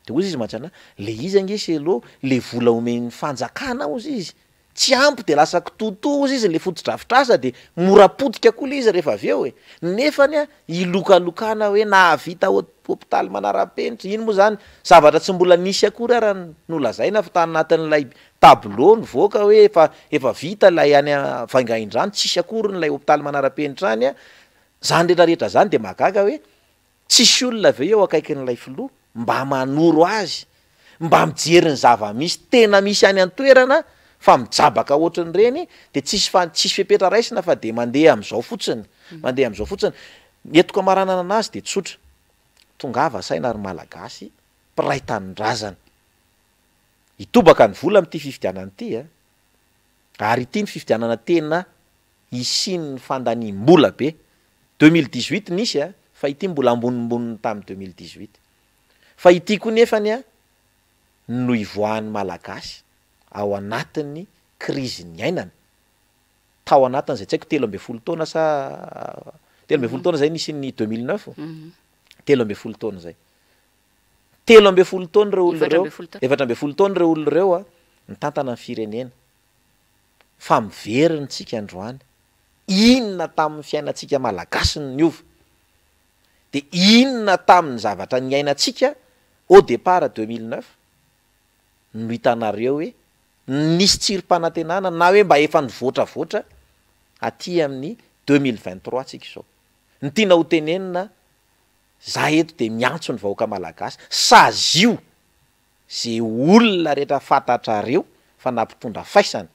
de ozy izy mantsana le izy ange selo le vola omen'ny fanjakana ozy izy tsy ampy de lasa kitoto ozy izy le fotodrafitrasa de morapotika koa le izy rehefa avy eo e nefany ilokalokana hoe nahavita hôpitaly manara-penitra ino moa zany zavatra tsy mbola nisy akory raha nolazaina fa tany anatin'lay tableau nivoaka hoe efa vita lay any Vangaindrano tsisy akory nylay hôpitaly manara-penitra any zany rehetrarehetra zany de magaga hoe tsisy olona ave eo akaikin'lay filoha mba manoro azy mba mijery ny zava-misy tena misy any an-toerana fa mijabaka ohatran'ireny de tsisy fepetra raisina fa de mandeha am'izao fotsiny netiko amaranana anazy de tsotra tongava saina ary malagasy mpiray tanindrazana itobaka ny vola am'ty fifidianana ity ary ity ny fifidianana tena isin'ny fandaniam-bola be 2018 nisy fa ity mbola ambonimboniny tamin'ny 2018 fa ity koa nefany no ivoahan'ny malagasy ao anatin'ny krizy ny ainana tao anatin'izay tsy haiko 13 taona sa 13 taona zay nisy ny 2009 13 taona zay 13 taona reo olona reo 14 taona reo olona reo nitantana ny firenena fa miveriny tsika androany inona tamin'ny fiainantsika malagasy ny ova de inona tamin'ny zavatra ny ainatsika au départ 2009 no hitanareo hoe nisy tsirom-panantenana na hoe mba efa nivoatravoatra aty amin'ny 2023 tsika izao ny tiana ho tenenina za eto de miantso ny vahoaka malagasy sazio zay olona rehetra fantatrareo fa nampitondra faisana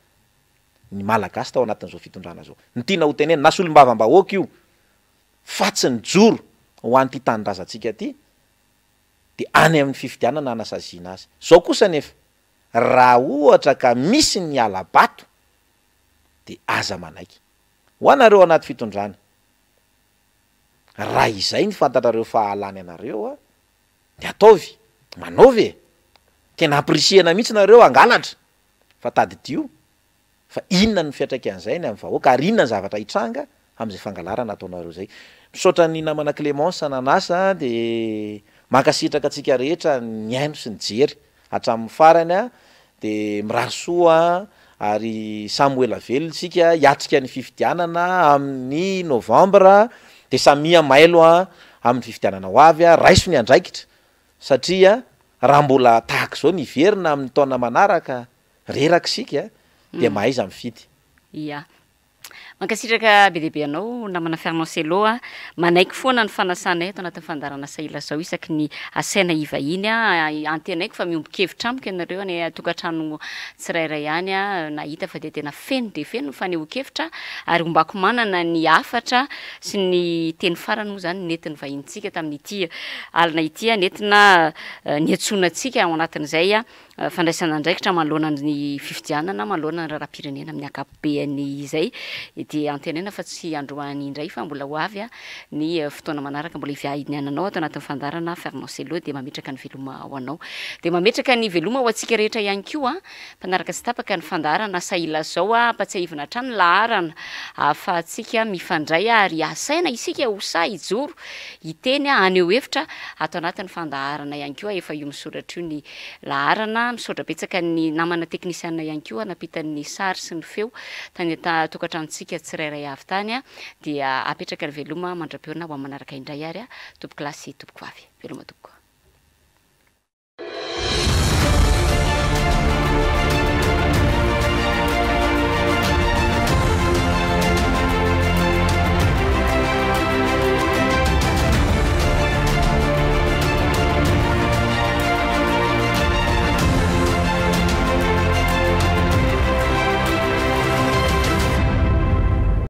ny malagasy tao anatin'izao fitondrana zao ny tiana ho tenenina na solom-bavam-bahoaka io fa tsy ny joro ho an'ity tanindrazantsika ty de any amin'ny fifidianana anasaziana azy zao kosa nefa raha ohatra ka misy ny alabato de aza manaiky ho anareo anaty fitondrana raha izay ny fantatrareo fahalany anareo de ataovy manaovy tena aprisihana mihitsy nareo angalatra fa tadidio fa inona ny fiatraikan'izay ny amin'ny vahoaka ary inona ny zavatra hitranga am'izay fangalarana ataonareo zay misaotra ny namana Clémence nanasa de mankasitraka atsika rehetra ny aino sy ny jery hatramin'ny farany de mirasoa ary Samuel Velitsika hiatrika ny fifidianana amin'ny Novambra de Samia Mailo amin'ny fifidianana ho avy raiso ny andraikitra satria raha mbola tahaka zao ny verina amin'ny taona manaraka reraka sika de mahaiza mifidy mankasitraka be dehibe anao namana Fernancello manaiky foana ny fanasana eto anatin'ny fandarana saila zao isaky ny asaina ivahiny antenaiko fa miombon-kevitra amiko ianareo any tokantrano tsirairay ihany nahita fa de tena feno de feno faneho-kevitra ary ombako manana ny afatra sy ny teny farany moa zany nentin'ny vahintsika tamin'ity alina ity nentina ny antsonantsika ao anatin'izay fandraisana andraikitra manoloana ny fifidianana manoloana ny raharam-pirenena amin'ny akapobeany izay de antenena fa tsy androany indray fa mbola ho avy ny fotoana manaraka mbola iviahiniananao ato anatin'ny fandarana Fernancello de mametraka ny veloma ho anao de mametraka ny veloma ho antsika rehetra ihany koa mpanaraka sy tapaka ny fandarana saila zao ampatsiahivana hatrany laharana ahafahantsika mifandray ary asaina isika ho sa ijoro iteny aneo hevitra ato anatin'ny fandaharana ihany koa efa io misoratra io ny laharana misaotra betsaka ny namana teknisiana ihany koa napitan'ny sary sy ny feo tany tokantranontsika tsirairay avy tany dia apetraka ny veloma mandra-peona ho manaraka indray ary tompoko lasy tompoko avy veloma tompoko